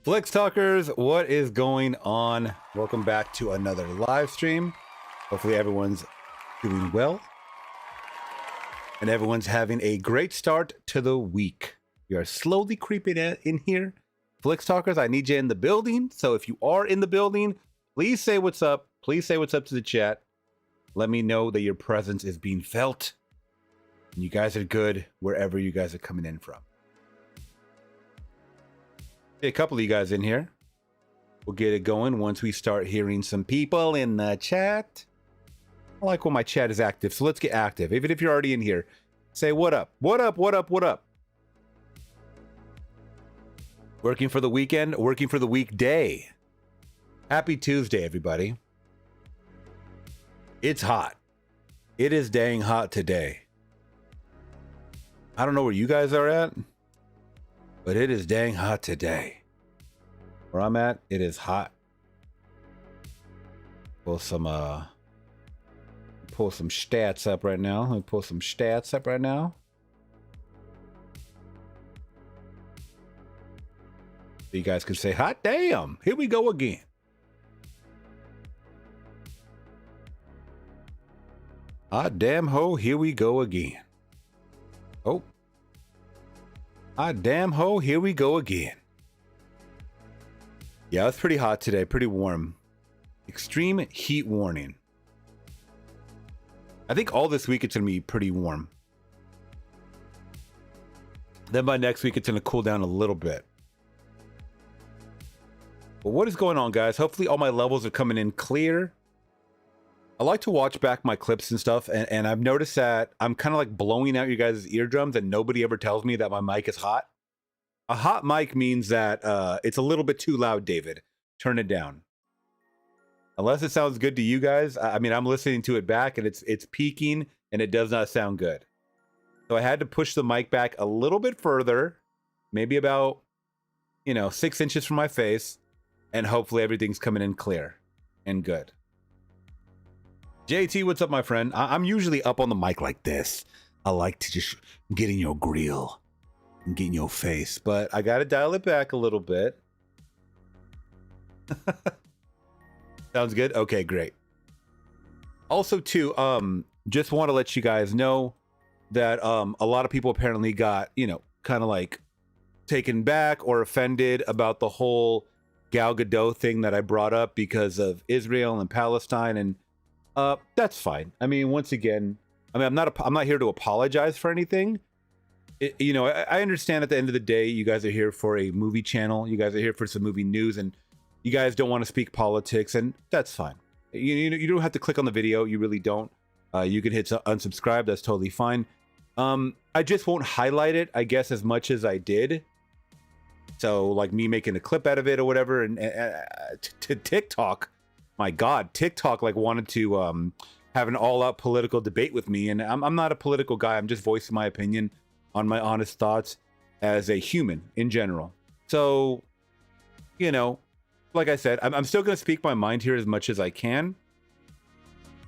Flex Talkers, what is going on? Welcome back to another live stream. Hopefully everyone's doing well and everyone's having a great start to the week. We are slowly creeping in here. Flex Talkers, I need you in the building. So if you are in the building, please say what's up. Please say what's up to the chat. Let me know that your presence is being felt. And you guys are good wherever you guys are coming in from. A couple of you guys in here. We'll get it going once we start hearing some people in the chat. I like when my chat is active, so let's get active. Even if you're already in here, say what up, what up, what up, what up. Working for the weekend, working for the weekday. Happy Tuesday, everybody. It's hot. It is dang hot today. I don't know where you guys are at, but it is dang hot today. Where I'm at, it is hot. Pull some stats up right now. Let me pull some stats up right now. So you guys can say, hot damn, here we go again. Hot damn ho, here we go again. Oh. Hot damn ho, here we go again. Yeah, it's pretty hot today, pretty warm. Extreme heat warning. I think all this week it's going to be pretty warm. Then by next week it's going to cool down a little bit. But what is going on, guys? Hopefully all my levels are coming in clear. I like to watch back my clips and stuff, and I've noticed that I'm kind of like blowing out you guys' eardrums and nobody ever tells me that my mic is hot. A hot mic means that it's a little bit too loud, David. Turn it down. Unless it sounds good to you guys. I mean, I'm listening to it back and it's peaking and it does not sound good. So I had to push the mic back a little bit further, maybe about, 6 inches from my face, and hopefully everything's coming in clear and good. JT, what's up, my friend? I'm usually up on the mic like this. I like to just get in your grill and get in your face, but I got to dial it back a little bit. Sounds good. Okay, great. Also, too, just want to let you guys know that a lot of people apparently got, kind of like taken back or offended about the whole Gal Gadot thing that I brought up because of Israel and Palestine, and that's fine. I mean, once again, I'm not here to apologize for anything. I understand at the end of the day, you guys are here for a movie channel. You guys are here for some movie news, and you guys don't want to speak politics, and that's fine. You don't have to click on the video. You really don't. You can hit unsubscribe. That's totally fine. I just won't highlight it, I guess, as much as I did. So, like me making a clip out of it or whatever, and to TikTok, my God, TikTok like wanted to have an all-out political debate with me, and I'm not a political guy. I'm just voicing my opinion on my honest thoughts as a human in general. So, like I said, I'm still going to speak my mind here as much as I can,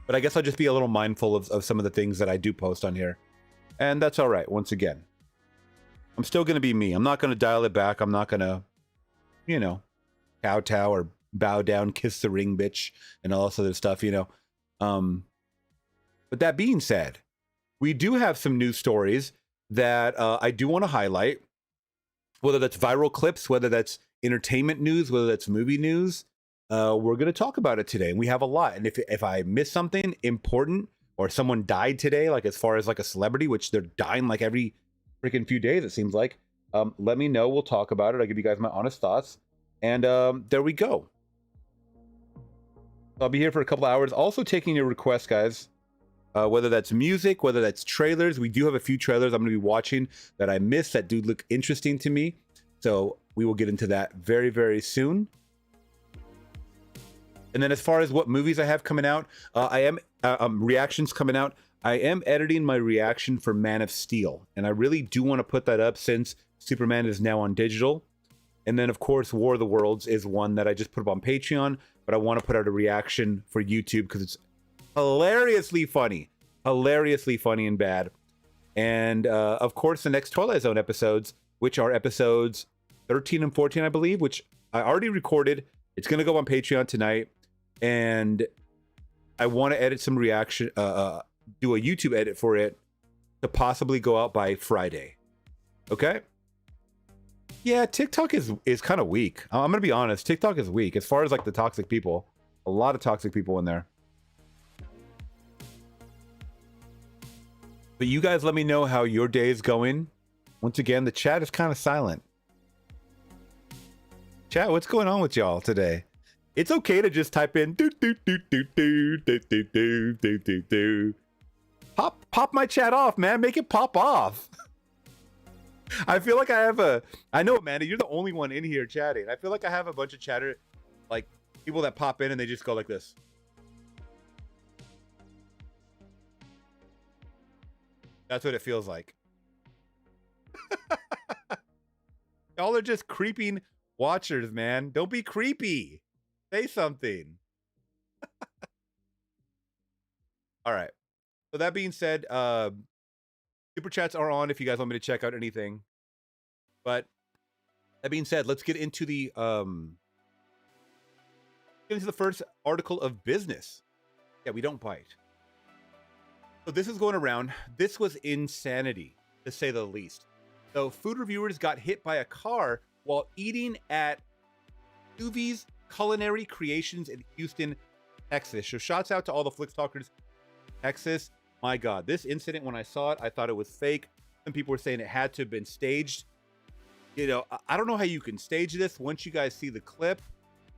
but I guess I'll just be a little mindful of some of the things that I do post on here, and that's all right. Once again, I'm still going to be me. I'm not going to dial it back. I'm not going to, kowtow or bow down, kiss the ring, bitch, and all this other stuff, But that being said, we do have some news stories that I do want to highlight, whether that's viral clips, whether that's entertainment news, whether that's movie news. We're going to talk about it today, and we have a lot. And if I miss something important, or someone died today, like as far as like a celebrity, which they're dying like every freaking few days, it seems like, let me know. We'll talk about it. I'll give you guys my honest thoughts. And there we go. I'll be here for a couple hours. Also taking your requests, guys. Whether that's music, whether that's trailers. We do have a few trailers I'm going to be watching that I missed that do look interesting to me. So we will get into that very, very soon. And then as far as what movies I have coming out, I am reactions coming out. I am editing my reaction for Man of Steel. And I really do want to put that up since Superman is now on digital. And then, of course, War of the Worlds is one that I just put up on Patreon. But I want to put out a reaction for YouTube because it's hilariously funny and bad. And of course, the next Twilight Zone episodes, which are episodes 13 and 14, I believe, which I already recorded. It's gonna go on Patreon tonight, and I want to edit some reaction, do a YouTube edit for it to possibly go out by Friday. Okay. Yeah, TikTok is kind of weak. I'm gonna be honest. TikTok is weak as far as like the toxic people. A lot of toxic people in there. But you guys let me know how your day is going. Once again, the chat is kind of silent. Chat, what's going on with y'all today? It's okay to just type in do do do do do do do do do do do. Pop my chat off, man. Make it pop off. I feel like I have I know, Amanda, you're the only one in here chatting. I feel like I have a bunch of chatter, like people that pop in and they just go like this. That's what it feels like. Y'all are just creeping watchers, man. Don't be creepy. Say something. All right. So that being said, super chats are on if you guys want me to check out anything. But that being said, let's get into the first article of business. Yeah, we don't bite. So this is going around. This was insanity, to say the least. So food reviewers got hit by a car while eating at Kuvi's Culinary Creations in Houston, Texas. So shouts out to all the Flix Talkers, Texas. My God, this incident, when I saw it, I thought it was fake. Some people were saying it had to have been staged. You know, I don't know how you can stage this once you guys see the clip.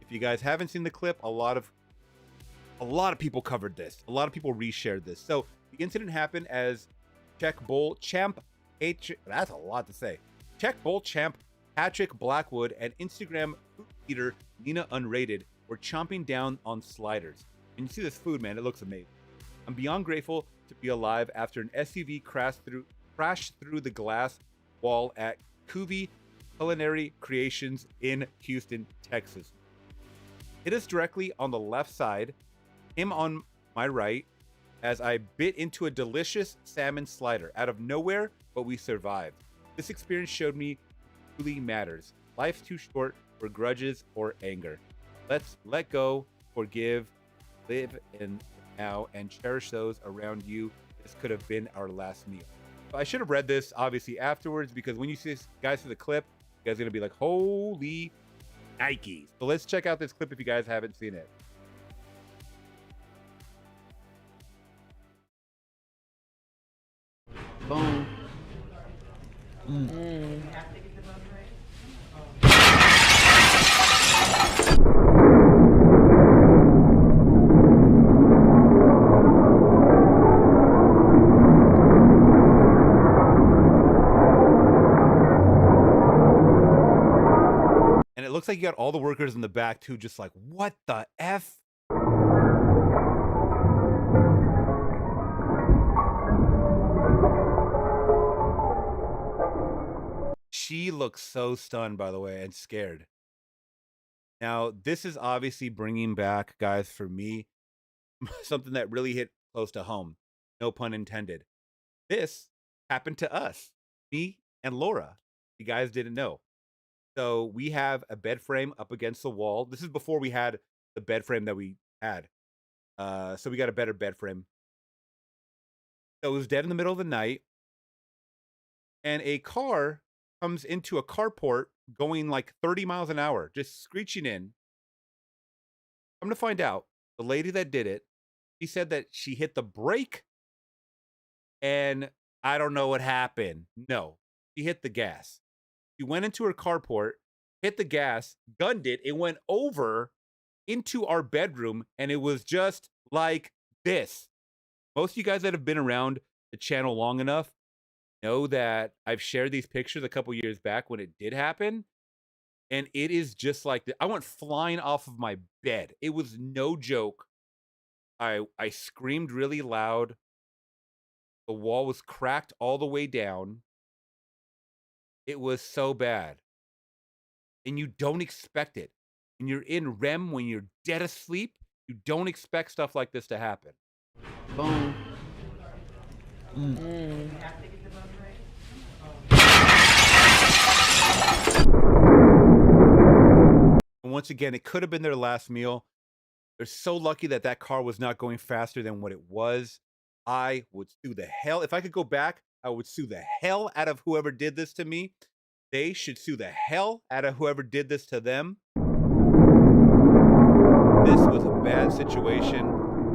If you guys haven't seen the clip, a lot of people covered this. A lot of people reshared this. So the incident happened as Czech Bowl champ, that's a lot to say. Czech Bowl champ Patrick Blackwood and Instagram food eater Nina Unrated were chomping down on sliders. And you see this food, man, it looks amazing. I'm beyond grateful to be alive after an SUV crashed through the glass wall at Kuvi Culinary Creations in Houston, Texas. Hit us directly on the left side, him on my right, as I bit into a delicious salmon slider out of nowhere, but we survived. This experience showed me truly matters. Life's too short for grudges or anger. Let's let go, forgive, live in now, and cherish those around you. This could have been our last meal. So I should have read this obviously afterwards, because when you see this, guys, see the clip, you guys are gonna be like, holy Nikes. So let's check out this clip if you guys haven't seen it. Boom. And it looks like you got all the workers in the back too, just like, what the F? She looks so stunned, by the way, and scared. Now, this is obviously bringing back, guys, for me, something that really hit close to home. No pun intended. This happened to us, me and Laura. You guys didn't know. So we have a bed frame up against the wall. This is before we had the bed frame that we had. So we got a better bed frame. So it was dead in the middle of the night. And a car comes into a carport going like 30 miles an hour, just screeching in. I'm to find out, the lady that did it, she said that she hit the brake and I don't know what happened. No, she hit the gas. She went into her carport, hit the gas, gunned it. It went over into our bedroom and it was just like this. Most of you guys that have been around the channel long enough know that I've shared these pictures a couple years back when it did happen, and it is just like I went flying off of my bed. It was no joke. I screamed really loud. The wall was cracked all the way down. It was so bad, and you don't expect it. When you're in REM, when you're dead asleep, you don't expect stuff like this to happen. Boom. once again, it could have been their last meal. They're so lucky that that car was not going faster than what it was. I would sue the hell if I could go back, I would sue the hell out of whoever did this to me. They should sue the hell out of whoever did this to them. This was a bad situation.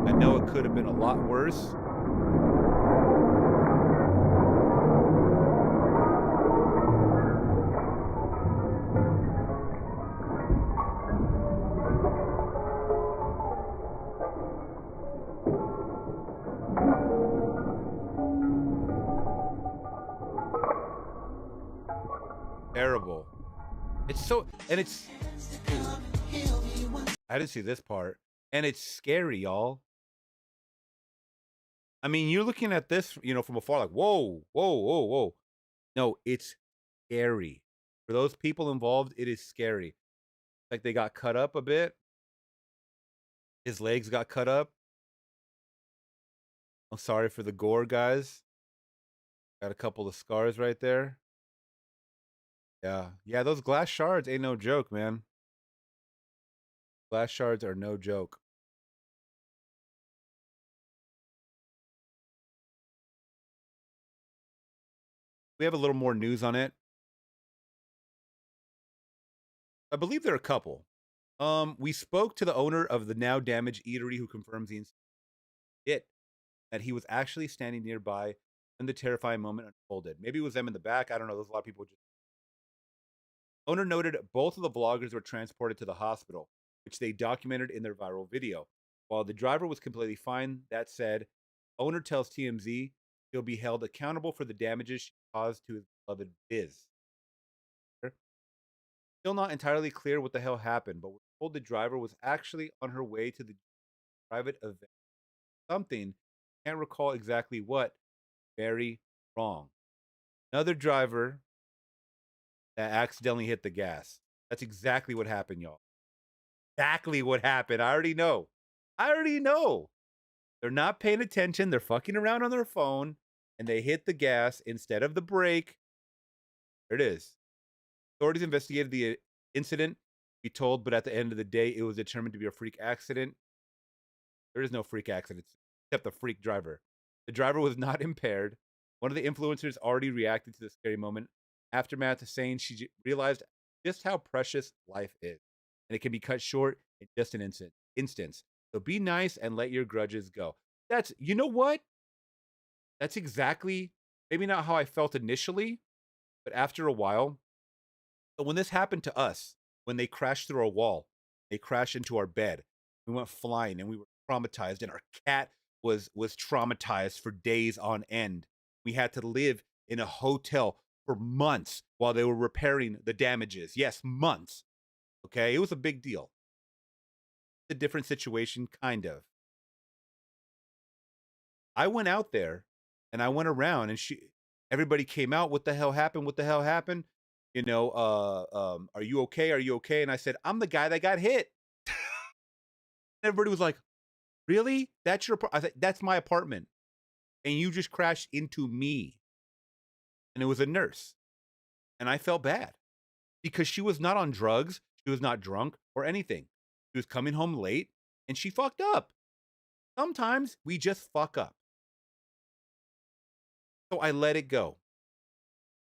I know it could have been a lot worse. Terrible. It's so, and it's, I didn't see this part, and it's scary, y'all. I mean, you're looking at this, you know, from afar, like, whoa, whoa, whoa, whoa. No, it's scary. For those people involved, it is scary. Like they got cut up a bit. His legs got cut up. I'm sorry for the gore, guys. Got a couple of scars right there. Yeah. Yeah, those glass shards ain't no joke, man. Glass shards are no joke. We have a little more news on it. I believe there are a couple. We spoke to the owner of the now damaged eatery who confirms that he was actually standing nearby when the terrifying moment unfolded. Maybe it was them in the back. I don't know. There's a lot of people. Owner noted both of the vloggers were transported to the hospital, which they documented in their viral video. While the driver was completely fine, that said, owner tells TMZ he'll be held accountable for the damages she caused to his beloved Biz. Still not entirely clear what the hell happened, but we're told the driver was actually on her way to the private event. Something, can't recall exactly what, very wrong. Another driver that accidentally hit the gas. That's exactly what happened, y'all. Exactly what happened. I already know. They're not paying attention. They're fucking around on their phone, and they hit the gas instead of the brake. There it is. Authorities investigated the incident, be told, but at the end of the day, it was determined to be a freak accident. There is no freak accident, except the freak driver. The driver was not impaired. One of the influencers already reacted to the scary moment. Aftermath, saying she realized just how precious life is, and it can be cut short in just an instance. So be nice and let your grudges go. That's, you know what? That's exactly, maybe not how I felt initially, but after a while. But when this happened to us, when they crashed through a wall, they crashed into our bed. We went flying and we were traumatized, and our cat was traumatized for days on end. We had to live in a hotel for months while they were repairing the damages. Yes, months. Okay, it was a big deal. A different situation, kind of. I went out there and I went around, and everybody came out. What the hell happened? What the hell happened? You know, are you okay? Are you okay? And I said, I'm the guy that got hit. Everybody was like, really? That's your I said, that's my apartment. And you just crashed into me. And it was a nurse. And I felt bad because she was not on drugs. She was not drunk or anything. She was coming home late and she fucked up. Sometimes we just fuck up. So I let it go.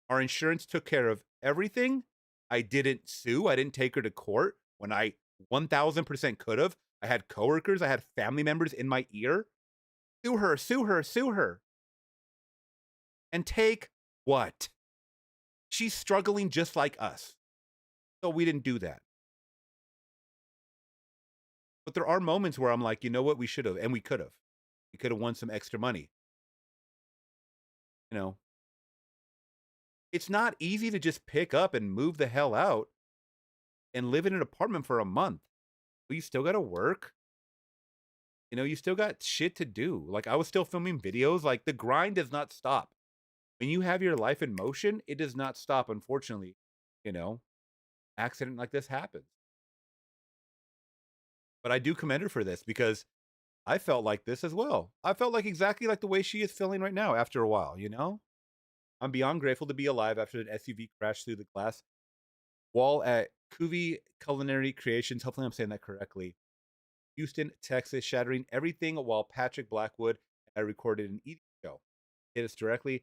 Our insurance took care of everything. I didn't sue. I didn't take her to court when I 1000% could have. I had coworkers, I had family members in my ear. Sue her, sue her, sue her. And take what? She's struggling just like us. So we didn't do that. But there are moments where I'm like, you know what? We should have, and we could have. We could have won some extra money. You know, it's not easy to just pick up and move the hell out and live in an apartment for a month. But you still got to work. You know, you still got shit to do. Like, I was still filming videos. Like, the grind does not stop. When you have your life in motion, it does not stop, unfortunately. You know, accident like this happens. But I do commend her for this because I felt like this as well. I felt like exactly like the way she is feeling right now after a while, you know? I'm beyond grateful to be alive after an SUV crashed through the glass wall at Cuvee Culinary Creations. Hopefully I'm saying that correctly. Houston, Texas, shattering everything while Patrick Blackwood and I recorded an eating show. Hit us directly.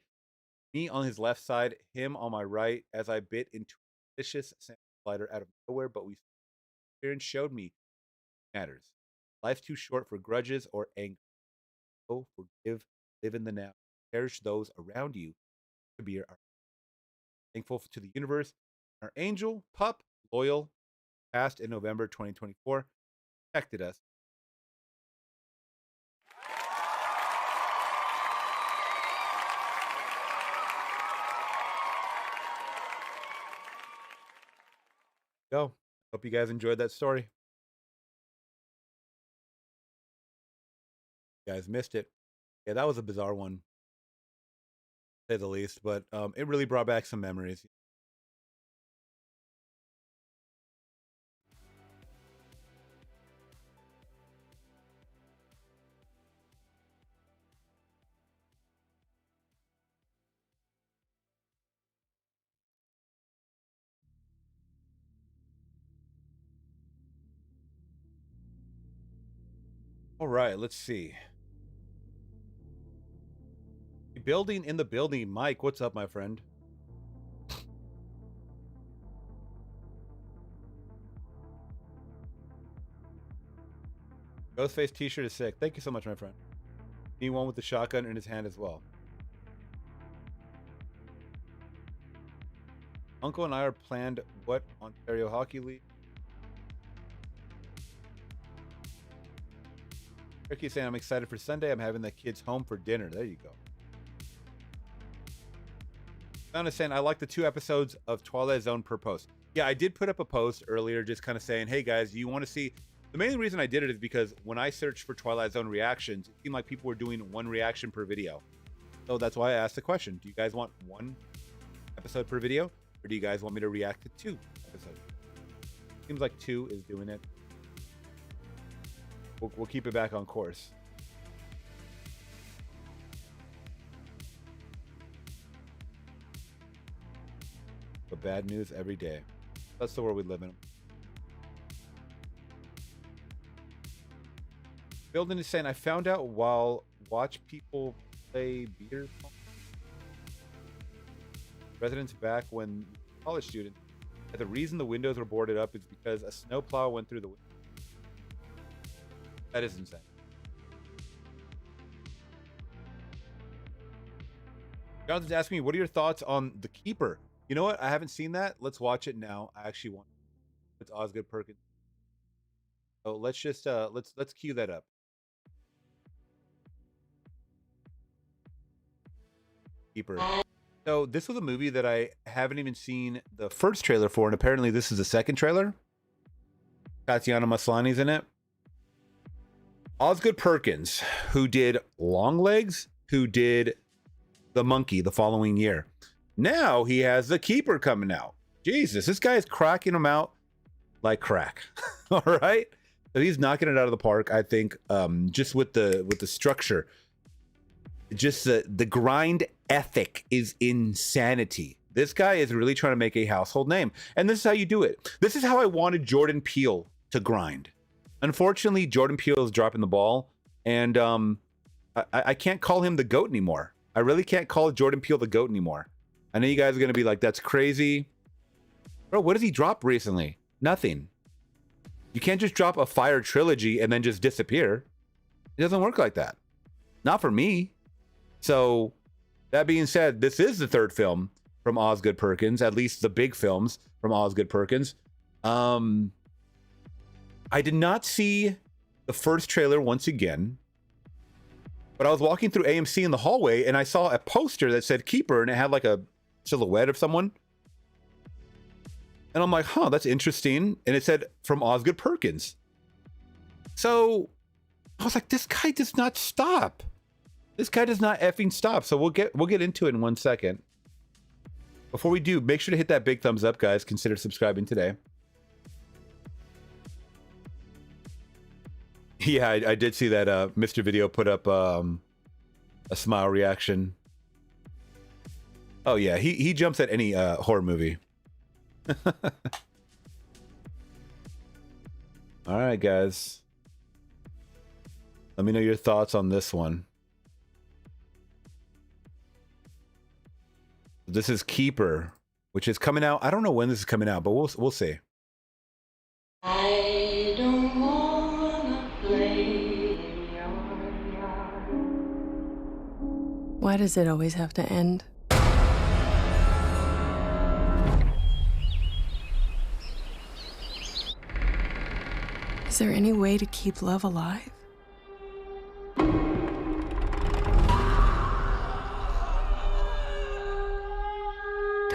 Me on his left side, him on my right, as I bit into a delicious salmon slider out of nowhere, but we experience showed me matters. Life's too short for grudges or anger. So forgive, live in the now. Cherish those around you. Kabir, thankful to the universe. Our angel, pup, loyal, passed in November 2024, protected us. Go. Hope you guys enjoyed that story. You guys missed it. Yeah, that was a bizarre one, to say the least, but it really brought back some memories. All right, let's see. Building in the building. Mike, what's up, my friend? Ghostface t-shirt is sick. Thank you so much, my friend. Anyone with the shotgun in his hand as well. Uncle and I are planned what Ontario Hockey League? Ricky saying I'm excited for Sunday. I'm having the kids home for dinner. There you go. Donna saying I like the 2 episodes of Twilight Zone per post. Yeah, I did put up a post earlier just kind of saying, hey guys, you want to see. The main reason I did it is because when I searched for Twilight Zone reactions, it seemed like people were doing 1 reaction per video. So that's why I asked the question. Do you guys want 1 episode per video? Or do you guys want me to react to 2 episodes? Seems like 2 is doing it. We'll keep it back on course. But bad news every day. That's the world we live in. Building is saying I found out while watch people play beer pong. Residents back when college students. And the reason the windows were boarded up is because a snowplow went through the window. That is insane. Jonathan's asking me, what are your thoughts on The Keeper? You know what? I haven't seen that. Let's watch it now. I actually want. It's Osgood Perkins. So let's just let's cue that up. Keeper. So this was a movie that I haven't even seen the first trailer for, and apparently this is the second trailer. Tatiana Maslany's in it. Osgood Perkins, who did Longlegs, who did The Monkey the following year. Now he has The Keeper coming out. Jesus, this guy's cracking them out like crack. All right, so he's knocking it out of the park. I think just with the structure, just the grind ethic is insanity. This guy is really trying to make a household name, and this is how you do it. This is how I wanted Jordan Peele to grind. Unfortunately, Jordan Peele is dropping the ball, and I can't call him the GOAT anymore. I really can't call Jordan Peele the GOAT anymore. I know you guys are going to be like, that's crazy. Bro, what does he drop recently? Nothing. You can't just drop a fire trilogy and then just disappear. It doesn't work like that. Not for me. So, that being said, this is the 3rd film from Osgood Perkins, at least the big films from Osgood Perkins. I did not see the first trailer once again, but I was walking through AMC in the hallway and I saw a poster that said Keeper and it had like a silhouette of someone. And I'm like, huh, that's interesting. And it said from Osgood Perkins. So I was like, this guy does not stop. This guy does not effing stop. So we'll get into it in 1 second. Before we do, make sure to hit that big thumbs up, guys. Consider subscribing today. Yeah, I did see that Mr. Video put up a smile reaction. Oh yeah, he jumps at any horror movie. All right, guys. Let me know your thoughts on this one. This is Keeper, which is coming out. I don't know when this is coming out, but we'll see. I don't wanna play in your yard. Why does it always have to end? Is there any way to keep love alive?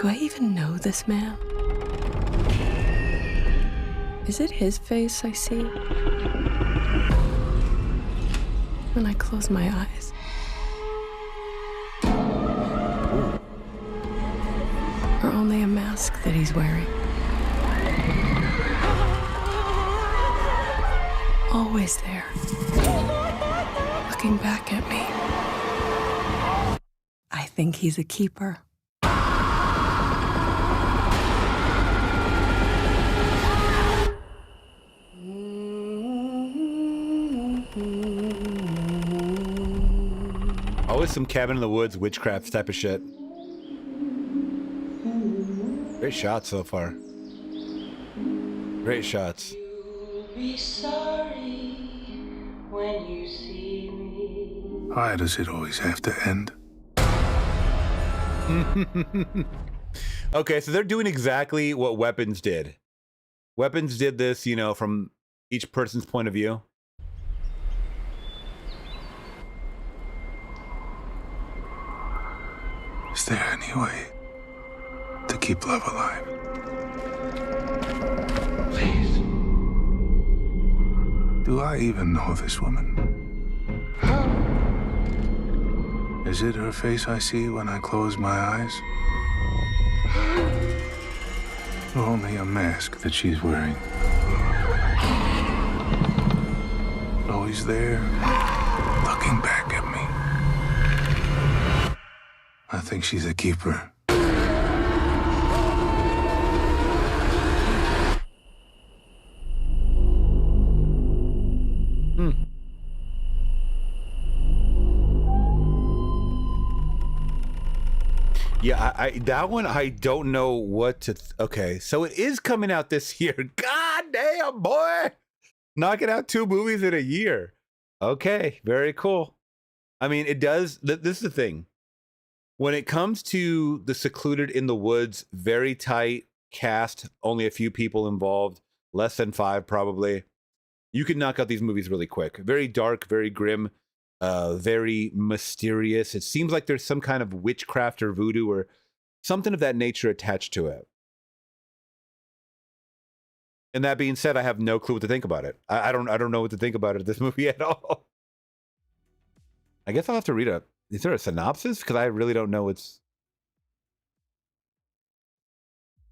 Do I even know this man? Is it his face I see when I close my eyes? Or only a mask that he's wearing? Always there, looking back at me. I think he's a keeper. Always some cabin in the woods, witchcraft type of shit. Great shots so far. Great shots. You'll be sorry when you see me. Why does it always have to end? Okay, so they're doing exactly what Weapons did. Weapons did this, you know, from each person's point of view. Is there any way to keep love alive? Please. Do I even know this woman? Is it her face I see when I close my eyes? Or only a mask that she's wearing? Always there, looking back at me. I think she's a keeper. Yeah, I that one I don't know what to. Okay, so it is coming out this year. God damn, boy, knocking out 2 movies in a year. Okay, very cool. I mean, it does. This is the thing. When it comes to the Secluded in the Woods, very tight cast, only a few people involved, less than 5 probably. You can knock out these movies really quick. Very dark, very grim, very mysterious. It seems like there's some kind of witchcraft or voodoo or something of that nature attached to it. And that being said, I have no clue what to think about it. I don't know what to think about it, this movie at all. I guess I'll have to read a. Is there a synopsis? Because I really don't know what's.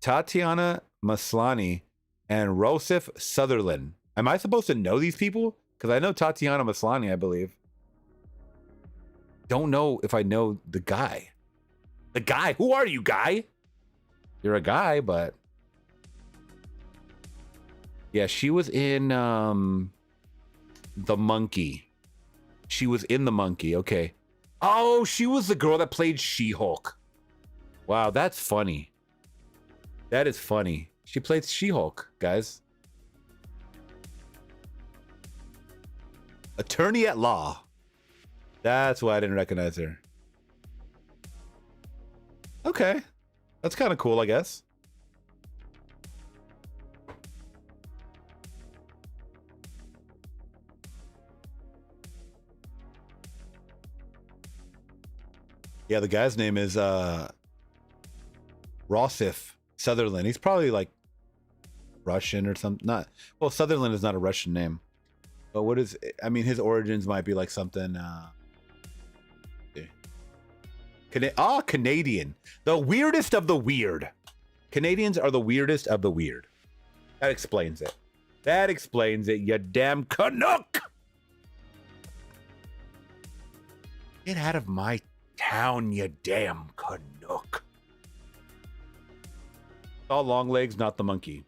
Tatiana Maslany and Rosef Sutherland. Am I supposed to know these people? Because I know Tatiana Maslany, I believe. Don't know if I know the guy. The guy? Who are you, guy? You're a guy, but. Yeah, she was in The Monkey. She was in The Monkey, okay. Oh, she was the girl that played She-Hulk. Wow, that's funny. That is funny. She played She-Hulk, guys. Attorney at Law. That's why I didn't recognize her. Okay. That's kind of cool, I guess. Yeah, the guy's name is Rosef Sutherland. He's probably like Russian or something. Not well, Sutherland is not a Russian name. But what is, I mean, his origins might be like something Canadian. The weirdest of the weird. Canadians are the weirdest of the weird. That explains it. That explains it, you damn Canuck. Get out of my town, you damn Canuck. Saw Longlegs, not the monkey.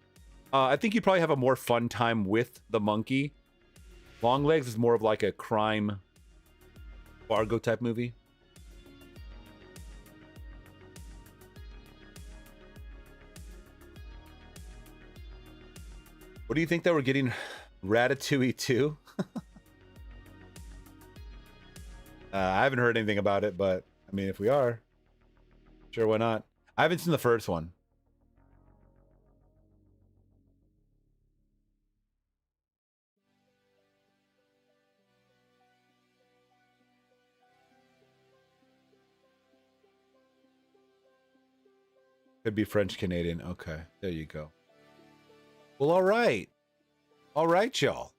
I think you probably have a more fun time with the monkey. Longlegs is more of like a crime Fargo type movie. What do you think that we're getting Ratatouille 2? I haven't heard anything about it, but I mean, if we are, sure, why not? I haven't seen the first one. Could be French Canadian. Okay, there you go. Well, all right. All right, y'all.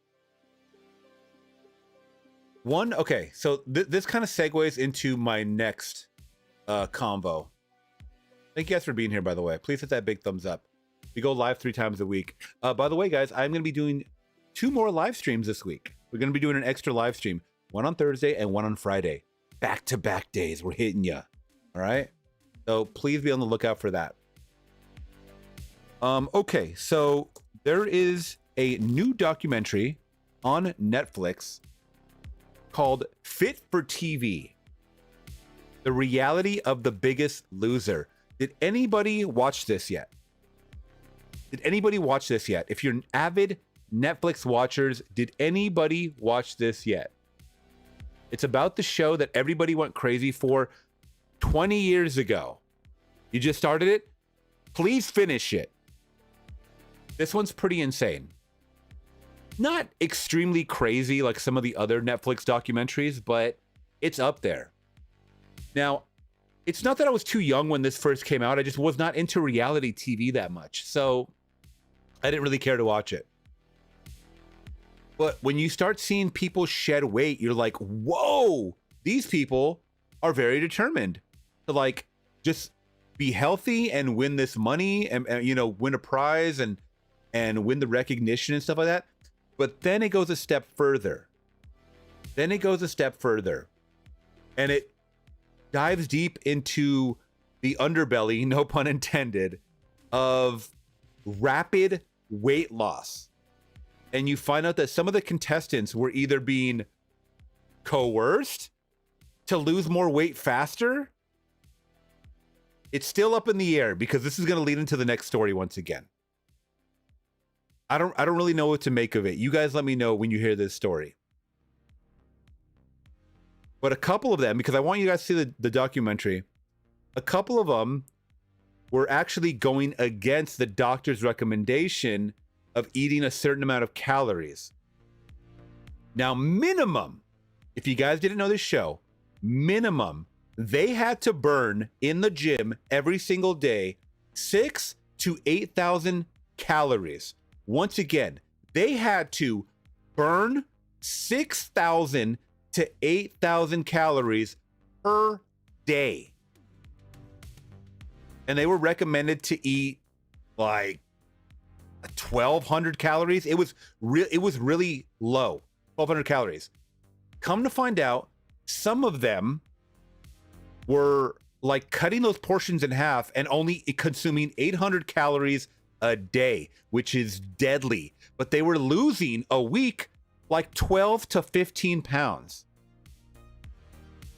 Okay, so this kind of segues into my next combo. Thank you guys for being here, by the way. Please hit that big thumbs up. We go live 3 times a week. By the way, guys, I'm going to be doing 2 more live streams this week. We're going to be doing an extra live stream, one on Thursday and one on Friday. Back-to-back days. We're hitting ya. All right? So please be on the lookout for that. Okay, so there is a new documentary on Netflix called Fit for TV: The Reality of the Biggest Loser. Did anybody watch this yet? Did anybody watch this yet? If you're an avid Netflix watchers, did anybody watch this yet? It's about the show that everybody went crazy for 20 years ago. You just started it? Please finish it. This one's pretty insane. Not extremely crazy like some of the other Netflix documentaries, but it's up there. Now, it's not that I was too young when this first came out. I just was not into reality TV that much. So I didn't really care to watch it. But when you start seeing people shed weight, you're like, whoa, these people are very determined to like just be healthy and win this money and you know, win a prize and win the recognition and stuff like that. But then it goes a step further. And it dives deep into the underbelly, no pun intended, of rapid weight loss. And you find out that some of the contestants were either being coerced to lose more weight faster. It's still up in the air because this is going to lead into the next story once again. I don't really know what to make of it. You guys let me know when you hear this story. But a couple of them, because I want you guys to see the documentary, a couple of them were actually going against the doctor's recommendation of eating a certain amount of calories. Now, minimum, if you guys didn't know this show, minimum, they had to burn in the gym every single day 6,000 to 8,000 calories. Once again, they had to burn 6,000 to 8,000 calories per day. And they were recommended to eat like 1,200 calories. It was really low, 1,200 calories. Come to find out, some of them were like cutting those portions in half and only consuming 800 calories a day, which is deadly. But they were losing a week like 12 to 15 pounds.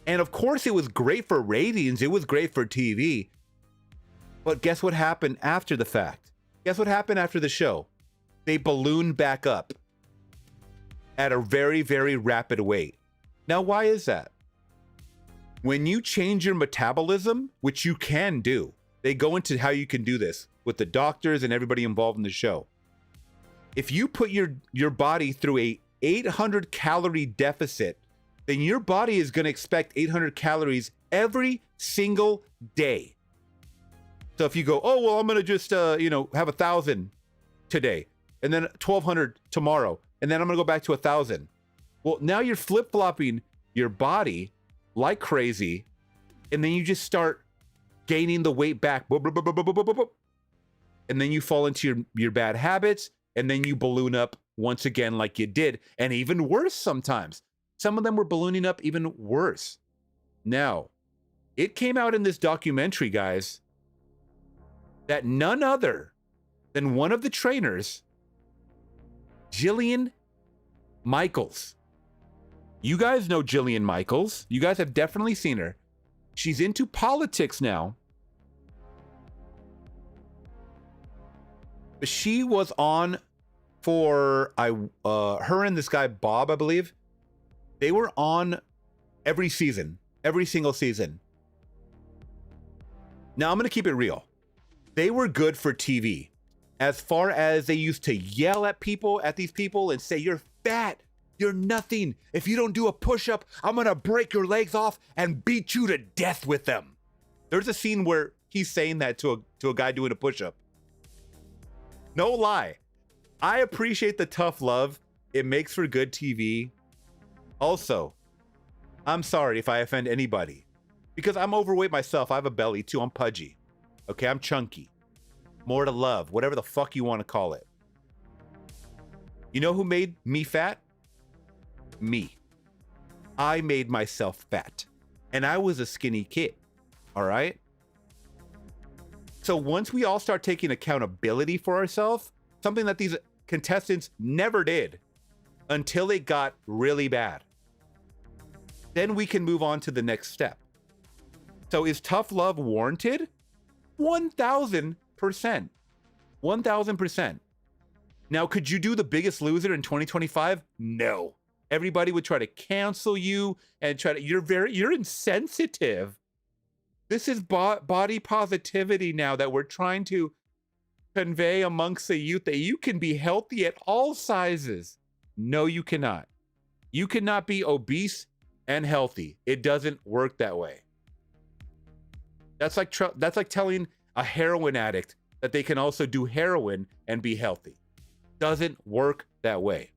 And of course, it was great for ratings. It was great for TV. But guess what happened after the fact? Guess what happened after the show? They ballooned back up at a very, very rapid rate. Now, why is that? When you change your metabolism, which you can do, they go into how you can do this with the doctors and everybody involved in the show. If you put your body through a 800 calorie deficit, then your body is going to expect 800 calories every single day. So if you go, oh, well, I'm going to just, have 1,000 today and then 1,200 tomorrow, and then I'm going to go back to 1,000. Well, now you're flip-flopping your body like crazy, and then you just start gaining the weight back. And then you fall into your bad habits, and then you balloon up once again like you did, and even worse sometimes. Some of them were ballooning up even worse. Now, it came out in this documentary, guys, that none other than one of the trainers, Jillian Michaels. You guys know Jillian Michaels. You guys have definitely seen her. She's into politics now. But she was on for her and this guy Bob, I believe. They were on every season, every single season. Now I'm going to keep it real. They were good for TV. As far as they used to yell at these people and say, "You're fat, you're nothing. If you don't do a push-up, I'm going to break your legs off and beat you to death with them." There's a scene where he's saying that to a guy doing a push-up. No lie. I appreciate the tough love. It makes for good TV. Also, I'm sorry if I offend anybody, because I'm overweight myself. I have a belly too. I'm pudgy. Okay, I'm chunky. More to love, whatever the fuck you want to call it. You know who made me fat? Me. I made myself fat. And I was a skinny kid. All right? So once we all start taking accountability for ourselves, something that these contestants never did until it got really bad, then we can move on to the next step. So is tough love warranted? 1,000%. 1,000%. Now, could you do The Biggest Loser in 2025? No. Everybody would try to cancel you and try to, you're insensitive. This is body positivity now that we're trying to convey amongst the youth, that you can be healthy at all sizes. No, you cannot. You cannot be obese and healthy. It doesn't work that way. That's like telling a heroin addict that they can also do heroin and be healthy. Doesn't work that way.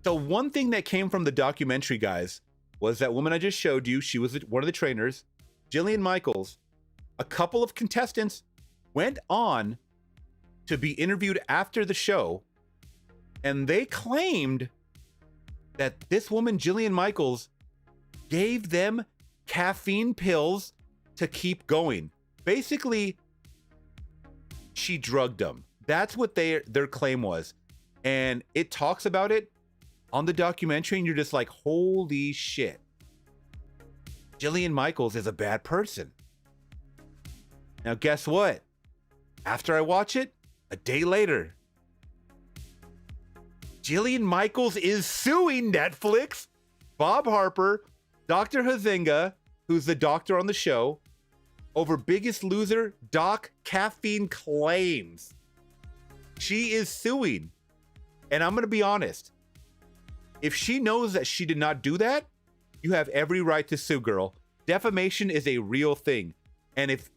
So one thing that came from the documentary, guys, was that woman I just showed you. She was one of the trainers, Jillian Michaels. A couple of contestants went on to be interviewed after the show, and they claimed that this woman, Jillian Michaels, gave them caffeine pills to keep going. Basically, she drugged them. That's what their claim was. And it talks about it on the documentary, and you're just like, holy shit. Jillian Michaels is a bad person. Now, guess what? After I watch it, a day later, Jillian Michaels is suing Netflix, Bob Harper, Dr. Huizenga, who's the doctor on the show, over Biggest Loser doc caffeine claims. She is suing. And I'm going to be honest. If she knows that she did not do that, you have every right to sue, girl. Defamation is a real thing. And if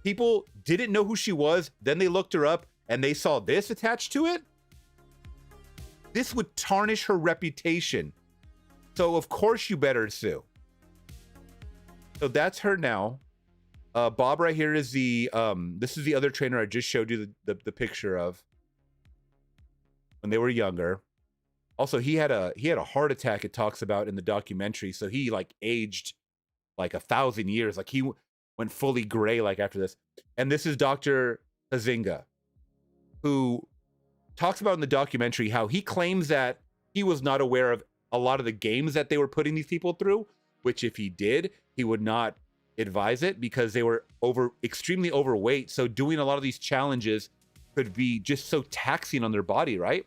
people didn't know who she was, then they looked her up and they saw this attached to it, this would tarnish her reputation. So of course you better sue. So that's her now. Bob right here is the this is the other trainer I just showed you the picture of when they were younger. Also, he had a heart attack, it talks about in the documentary. So he like aged like 1,000 years. Like he went fully gray like after this. And this is Dr. Huizenga, who talks about in the documentary how he claims that he was not aware of a lot of the games that they were putting these people through, which if he did, he would not advise it because they were extremely overweight. So doing a lot of these challenges could be just so taxing on their body, right?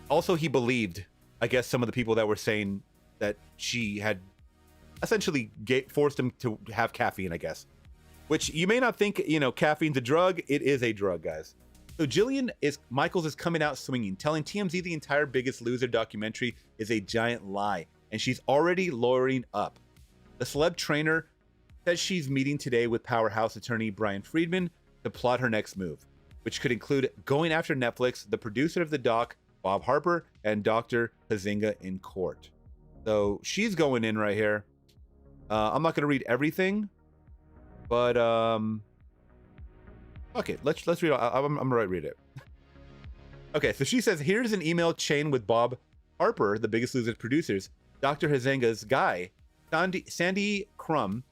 Also, he believed, I guess, some of the people that were saying that she had essentially forced him to have caffeine, I guess. Which you may not think, you know, caffeine's a drug. It is a drug, guys. So Jillian Michaels is coming out swinging, telling TMZ the entire Biggest Loser documentary is a giant lie, and she's already lawyering up. The celeb trainer says she's meeting today with powerhouse attorney Brian Friedman to plot her next move, which could include going after Netflix, the producer of the doc, Bob Harper, and Dr. Huizenga in court. So she's going in right here. I'm not going to read everything, but okay, let's read it. I'm going to read it. Okay, so she says, here's an email chain with Bob Harper, the Biggest Loser producers, Dr. Huizenga's guy, Sandy Crumb,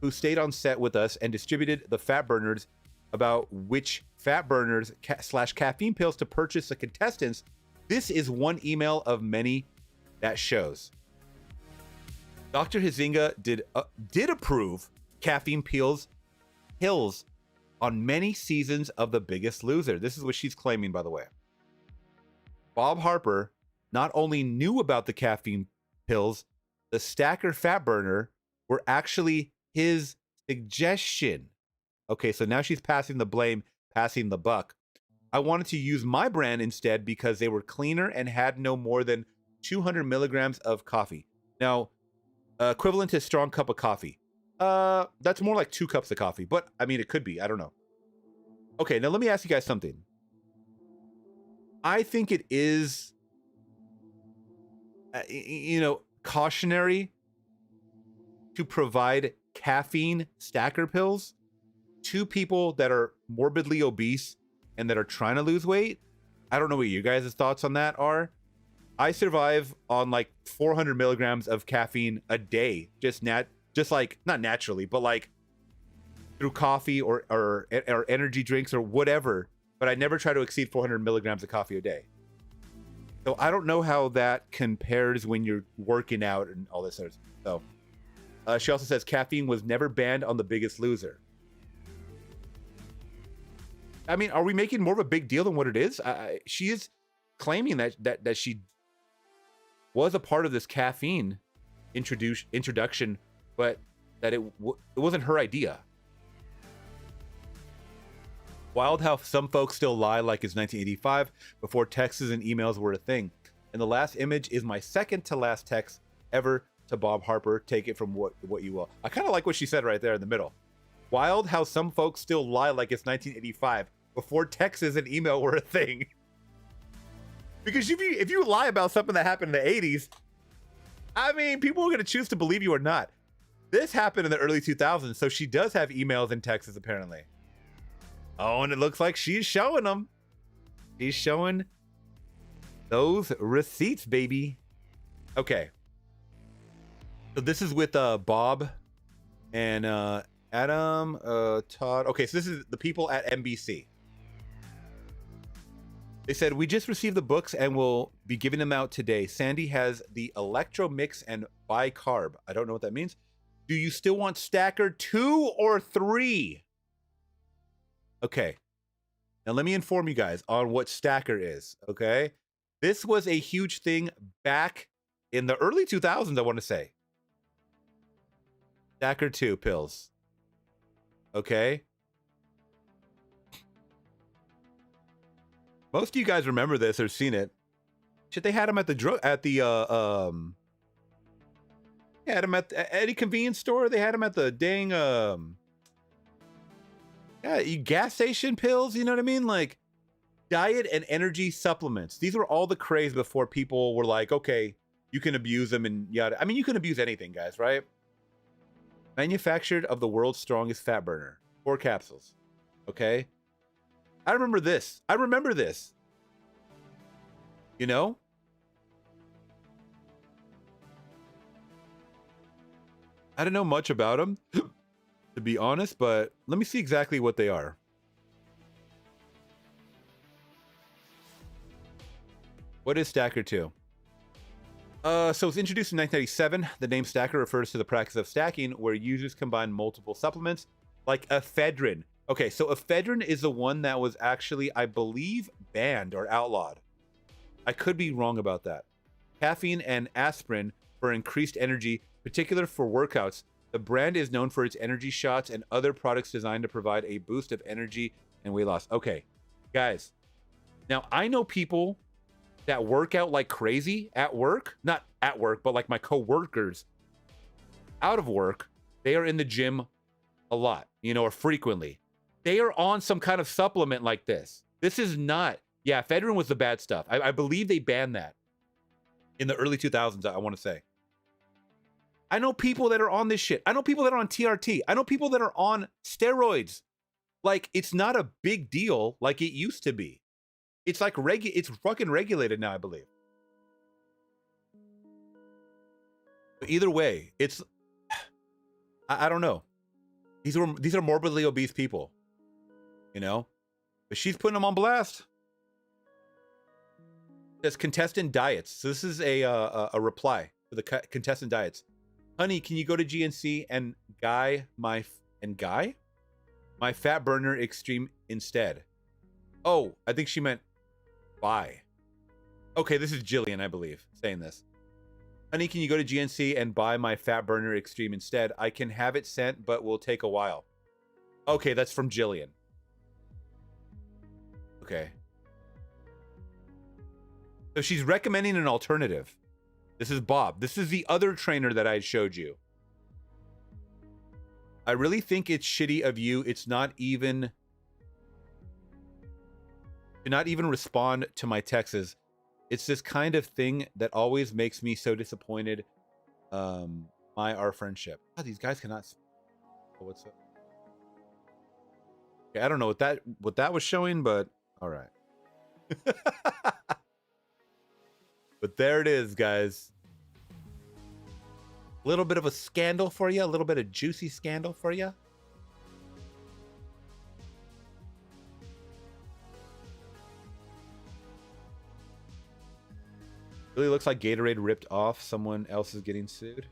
who stayed on set with us and distributed the fat burners about which fat burners slash caffeine pills to purchase the contestants. This is one email of many that shows. Dr. Huizinga did approve caffeine pills on many seasons of The Biggest Loser. This is what she's claiming, by the way. Bob Harper not only knew about the caffeine pills, the Stacker fat burner were actually his suggestion. Okay, so now she's passing the blame, passing the buck. I wanted to use my brand instead because they were cleaner and had no more than 200 milligrams of coffee. Now, equivalent to a strong cup of coffee. That's more like 2 cups of coffee, but I mean, it could be. I don't know. Okay, now let me ask you guys something. I think it is, cautionary to provide caffeine stacker pills to people that are morbidly obese and that are trying to lose weight. I don't know what you guys' thoughts on that are. I survive on like 400 milligrams of caffeine a day, not naturally, but like through coffee or energy drinks or whatever. But I never try to exceed 400 milligrams of coffee a day. So I don't know how that compares when you're working out and all this sort of stuff. So she also says caffeine was never banned on The Biggest Loser. I mean, are we making more of a big deal than what it is? She is claiming that she was a part of this caffeine introduction, but that it wasn't her idea. Wild how some folks still lie like it's 1985 before texts and emails were a thing. And the last image is my second to last text ever to Bob Harper. Take it from what you will. I kind of like what she said right there in the middle. Wild how some folks still lie like it's 1985 before texts and email were a thing. Because if you lie about something that happened in the 80s, I mean, people are going to choose to believe you or not. This happened in the early 2000s, so she does have emails and texts apparently. Oh, and it looks like she's showing them. She's showing those receipts, baby. Okay. So this is with Bob and Adam, Todd. Okay, so this is the people at NBC. They said, we just received the books and will be giving them out today. Sandy has the Electro Mix and Bicarb. I don't know what that means. Do you still want Stacker 2 or 3? Okay. Now let me inform you guys on what Stacker is, okay? This was a huge thing back in the early 2000s, I want to say. Stacker 2 pills. Okay? Most of you guys remember this or seen it. Shit, they had them at the had them at any convenience store. They had them at the dang gas station pills. You know what I mean? Like diet and energy supplements. These were all the craze before people were like, okay, you can abuse them and yada. I mean, you can abuse anything, guys, right? Manufactured of the world's strongest fat burner. 4 capsules. Okay. I remember this. You know? I don't know much about them, to be honest, but let me see exactly what they are. What is Stacker 2? So it was introduced in 1997. The name Stacker refers to the practice of stacking where users combine multiple supplements like ephedrine. Okay, so ephedrine is the one that was actually, I believe, banned or outlawed. I could be wrong about that. Caffeine and aspirin for increased energy, particular for workouts. The brand is known for its energy shots and other products designed to provide a boost of energy and weight loss. Okay, guys. Now, I know people that work out like crazy at work. Not at work, but like my co-workers out of work. They are in the gym a lot, or frequently. They are on some kind of supplement like this. This is not, ephedrine was the bad stuff. I believe they banned that in the early 2000s, I want to say. I know people that are on this shit. I know people that are on TRT. I know people that are on steroids. Like, it's not a big deal like it used to be. It's like it's fucking regulated now, I believe. But either way, it's I don't know. These are morbidly obese people, you know, but she's putting them on blast. Says contestant diets. So this is a reply to the contestant diets. Honey, can you go to GNC and my fat burner extreme instead? Oh, I think she meant buy. Okay, this is Jillian, I believe, saying this. Honey, can you go to GNC and buy my fat burner extreme instead? I can have it sent, but will take a while. Okay, that's from Jillian. Okay. So she's recommending an alternative. This is Bob. This is the other trainer that I showed you. I really think it's shitty of you. It's not even to not even respond to my texts. It's this kind of thing that always makes me so disappointed. Our friendship. God, these guys cannot. Oh, what's up? Okay, I don't know what that was showing, but all right. But there it is, guys. A little bit of a scandal for you, a little bit of juicy scandal for you. Really looks like Gatorade ripped off. Someone else is getting sued.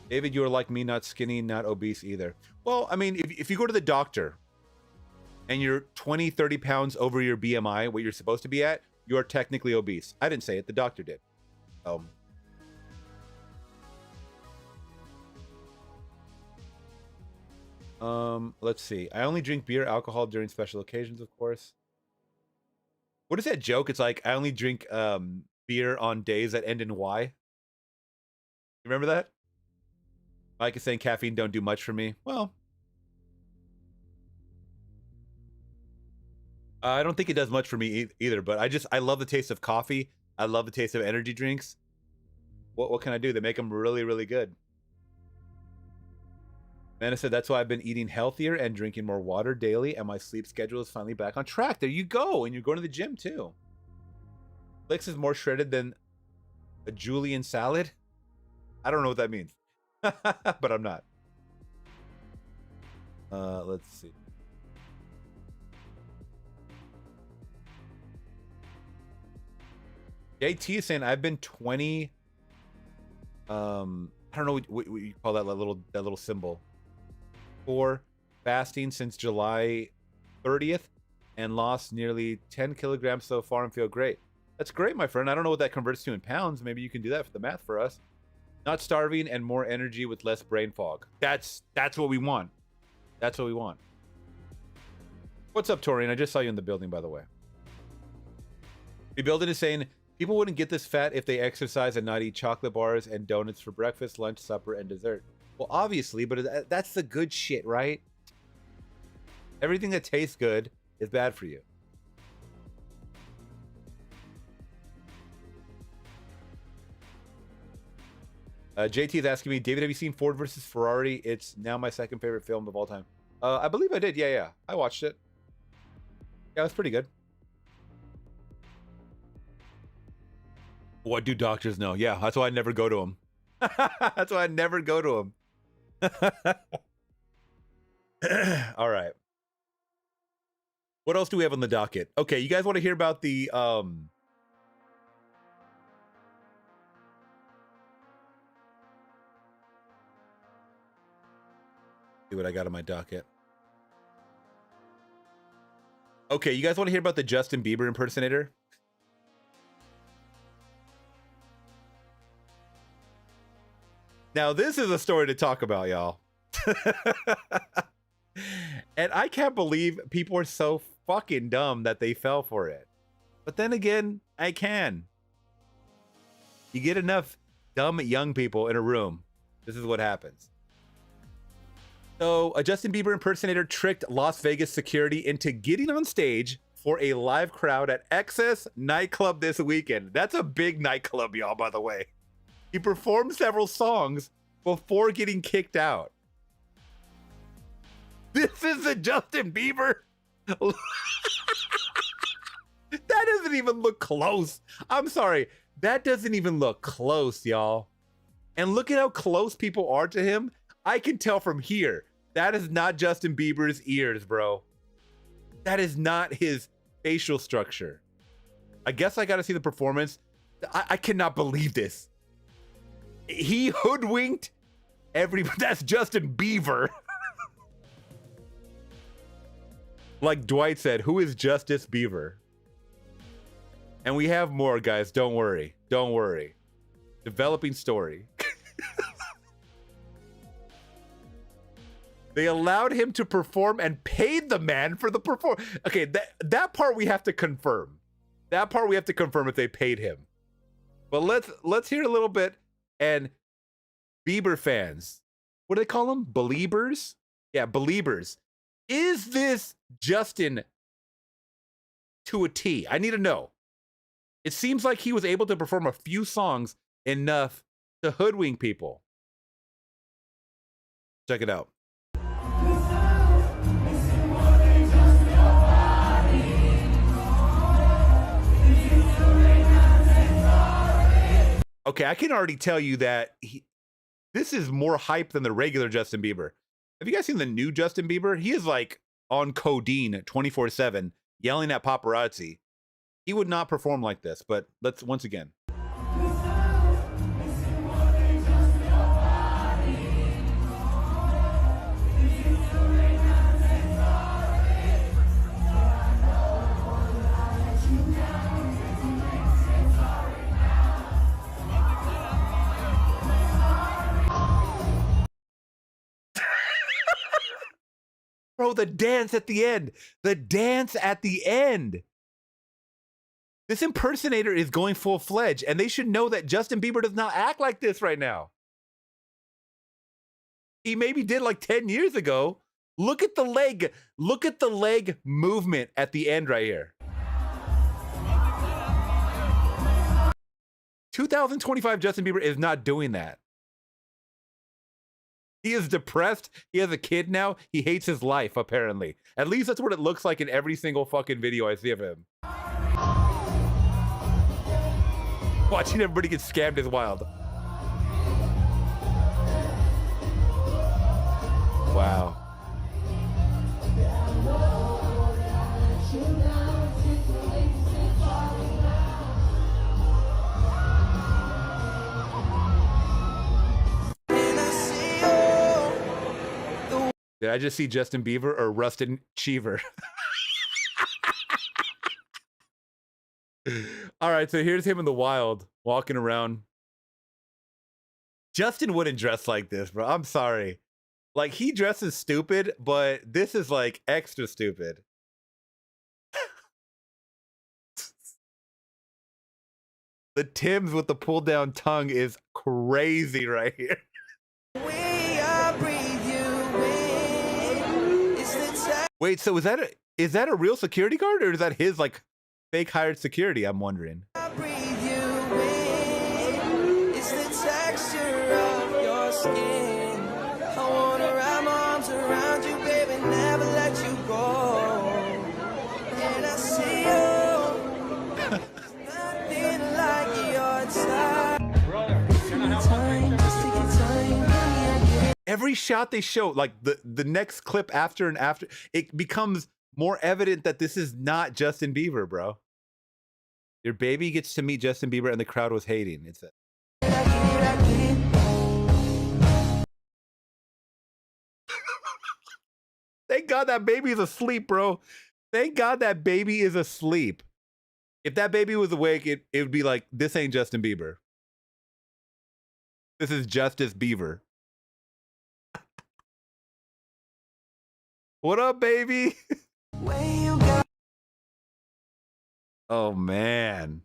David, you are like me, not skinny, not obese either. Well, I mean, if you go to the doctor and you're 20, 30 pounds over your BMI, what you're supposed to be at, you're technically obese. I didn't say it. The doctor did. Let's see. I only drink beer, alcohol during special occasions, of course. What is that joke? It's like, I only drink beer on days that end in Y. You remember that? Mike is saying caffeine don't do much for me. Well, I don't think it does much for me either, but I love the taste of coffee. I love the taste of energy drinks. What can I do? They make them really, really good. Manna said, that's why I've been eating healthier and drinking more water daily, and my sleep schedule is finally back on track. There you go. And you're going to the gym, too. Flix is more shredded than a Julian salad. I don't know what that means. But I'm not. Let's see. JT is saying, I've been 20. I don't know what you call that little symbol. For fasting since July 30th and lost nearly 10 kilograms so far and feel great. That's great, my friend. I don't know what that converts to in pounds. Maybe you can do that for the math for us. Not starving and more energy with less brain fog. That's what we want. That's what we want. What's up, Torian? I just saw you in the building, by the way. Rebuilding is saying people wouldn't get this fat if they exercise and not eat chocolate bars and donuts for breakfast, lunch, supper, and dessert. Well, obviously, but that's the good shit, right? Everything that tastes good is bad for you. JT is asking me, David, have you seen Ford versus Ferrari? It's now my second favorite film of all time. I believe I did. Yeah. I watched it. Yeah, it was pretty good. What do doctors know? Yeah, that's why I never go to them. That's why I never go to them. All right. What else do we have on the docket? Okay, you guys want to hear about the see what I got on my docket. Okay, you guys want to hear about the Justin Bieber impersonator? Now, this is a story to talk about, y'all. And I can't believe people are so fucking dumb that they fell for it. But then again, I can. You get enough dumb young people in a room, this is what happens. So, a Justin Bieber impersonator tricked Las Vegas security into getting on stage for a live crowd at Excess nightclub this weekend. That's a big nightclub, y'all, by the way. He performed several songs before getting kicked out. This is the Justin Bieber. That doesn't even look close. I'm sorry. That doesn't even look close, y'all. And look at how close people are to him. I can tell from here. That is not Justin Bieber's ears, bro. That is not his facial structure. I guess I got to see the performance. I cannot believe this. He hoodwinked everybody. That's Justin Bieber. Like Dwight said, who is Justice Bieber? And we have more, guys. Don't worry. Don't worry. Developing story. They allowed him to perform and paid the man for the perform. Okay, that part we have to confirm. That part we have to confirm if they paid him. But let's hear a little bit. And Bieber fans, what do they call them? Beliebers? Yeah, Beliebers. Is this Justin to a T? I need to know. It seems like he was able to perform a few songs enough to hoodwink people. Check it out. Okay, I can already tell you that this is more hype than the regular Justin Bieber. Have you guys seen the new Justin Bieber? He is like on codeine 24/7, yelling at paparazzi. He would not perform like this, but let's once again. Bro, the dance at the end. The dance at the end. This impersonator is going full-fledged, and they should know that Justin Bieber does not act like this right now. He maybe did like 10 years ago. Look at the leg. Look at the leg movement at the end right here. 2025 Justin Bieber is not doing that. He is depressed. He has a kid now. He hates his life, apparently. At least that's what it looks like in every single fucking video I see of him. Watching everybody get scammed is wild. Wow. Did I just see Justin Bieber or Rustin Cheever? All right, so here's him in the wild, walking around. Justin wouldn't dress like this, bro. I'm sorry. Like, he dresses stupid, but this is like extra stupid. The Timbs with the pull down tongue is crazy right here. Wait, so is that a real security guard, or is that his like fake hired security? I'm wondering. Every shot they show, like the next clip after and after, it becomes more evident that this is not Justin Bieber, bro. Your baby gets to meet Justin Bieber and the crowd was hating. It's Thank God that baby is asleep, bro. Thank God that baby is asleep. If that baby was awake, it would be like, this ain't Justin Bieber. This is Justice Bieber. What up, baby? Oh man,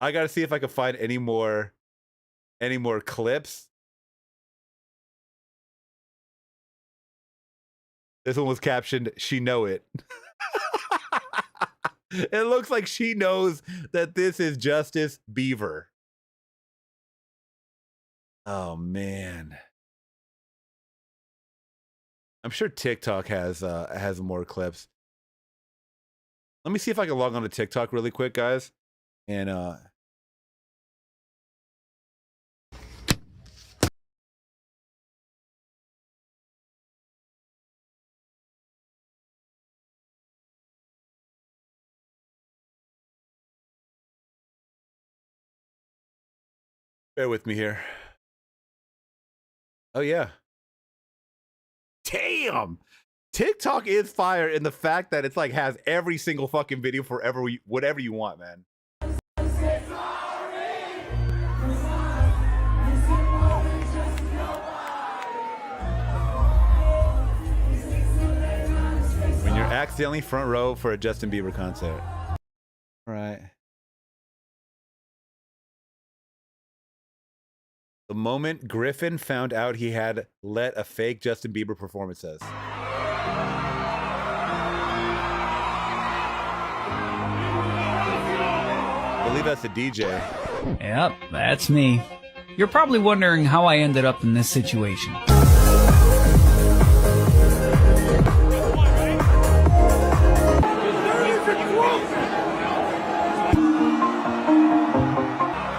I gotta see if I can find any more clips. This one was captioned, "She know it." It looks like she knows that this is Justice Bieber. Oh man. I'm sure TikTok has more clips. Let me see if I can log on to TikTok really quick, guys. And Bear with me here. Oh yeah. Damn. TikTok is fire in the fact that it's like has every single fucking video forever, whatever you want, man. When you're accidentally front row for a Justin Bieber concert. All right. The moment Griffin found out he had let a fake Justin Bieber performance says. I believe that's the DJ. Yep, that's me. You're probably wondering how I ended up in this situation. Did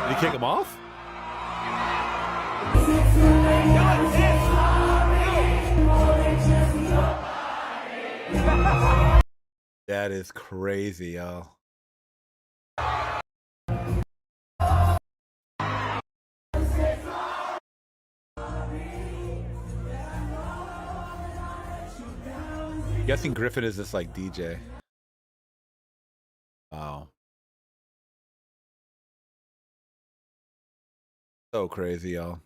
he kick him off? That is crazy, y'all. Guessing Griffin is this like DJ. Wow. So crazy, y'all.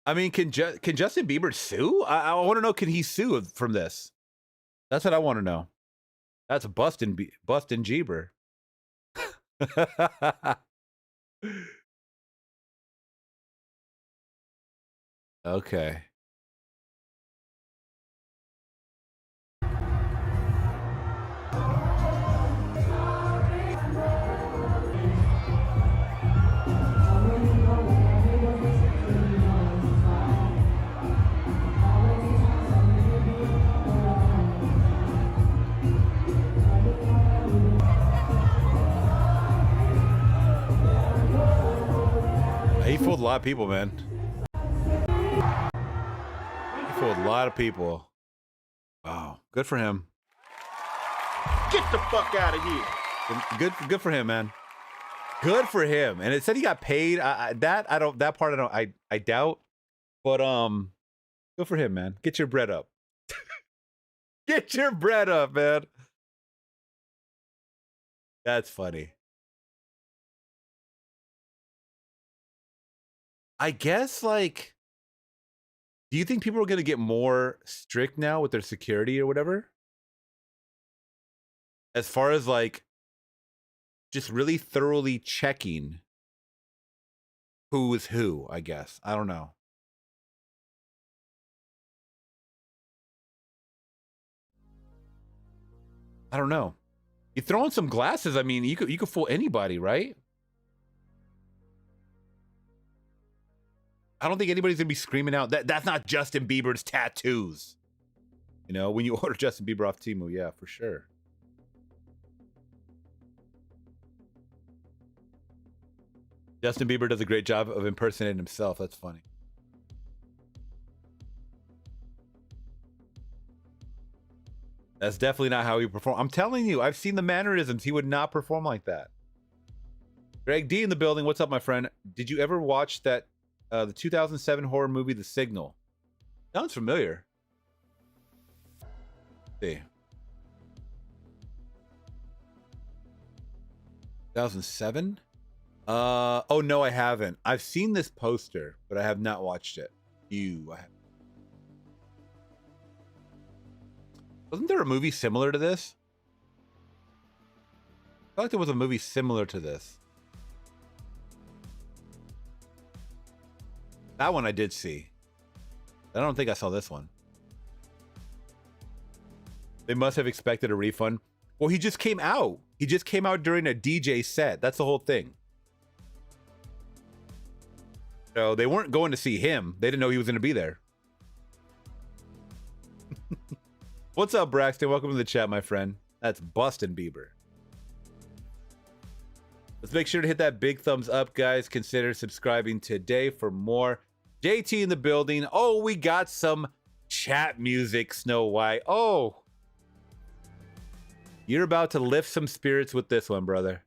I mean, can Justin Bieber sue? I want to know, can he sue from this? That's what I want to know. That's bustin' Bieber. Okay. He fooled a lot of people, man. He fooled a lot of people. Wow, good for him. Get the fuck out of here. Good for him, man. Good for him. And it said he got paid. That part I doubt. But good for him, man. Get your bread up. Get your bread up, man. That's funny. I guess, like, do you think people are going to get more strict now with their security or whatever? As far as, like, just really thoroughly checking who is who, I guess. I don't know. I don't know. You throw in some glasses, I mean, you could fool anybody, right? I don't think anybody's gonna be screaming out that's not Justin Bieber's tattoos. You know, when you order Justin Bieber off Temu, yeah, for sure. Justin Bieber does a great job of impersonating himself. That's funny. That's definitely not how he performs. I'm telling you, I've seen the mannerisms. He would not perform like that. Greg D in the building. What's up, my friend? Did you ever watch that the 2007 horror movie, The Signal? Sounds familiar. Let's see. 2007? Oh no, I haven't. I've seen this poster, but I have not watched it. Wasn't there a movie similar to this? I feel like there was a movie similar to this. That one I did see. I don't think I saw this one. They must have expected a refund. Well, he just came out. He just came out during a DJ set. That's the whole thing. So they weren't going to see him. They didn't know he was going to be there. What's up, Braxton? Welcome to the chat, my friend. That's Bustin' Bieber. Let's make sure to hit that big thumbs up, guys. Consider subscribing today for more. JT in the building. Oh, we got some chat music, Snow White. Oh. You're about to lift some spirits with this one, brother.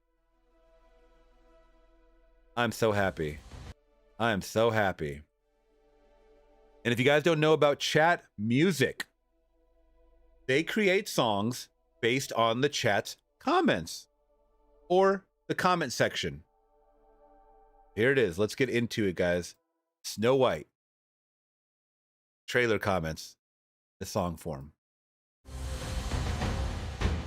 I'm so happy. I am so happy. And if you guys don't know about Chat Music, they create songs based on the chat's comments or the comment section. Here it is. Let's get into it, guys. Snow White. Trailer comments. The song form.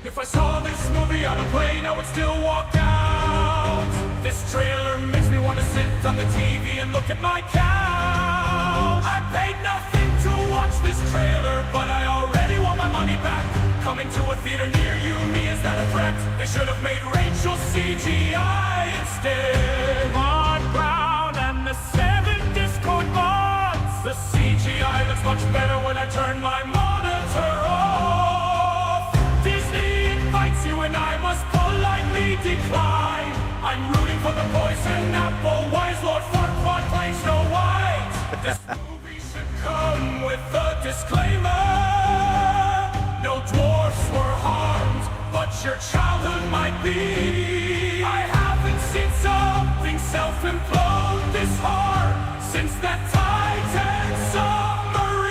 If I saw this movie on a plane, I would still walk out. This trailer makes me want to sit on the TV and look at my couch. I paid nothing to watch this trailer, but I already want my money back. Coming to a theater near you, me, is that a threat? They should have made Rachel CGI instead. Ron Brown and the 7 Discord mods. The CGI looks much better when I turn my monitor off. Disney invites you and I must politely decline. I'm rooting for the poison apple. Why is Lord Farquaad playing Snow White? This movie should come with a disclaimer. No dwarfs were harmed, but your childhood might be. I haven't seen something self-implode this hard since that Titan submarine.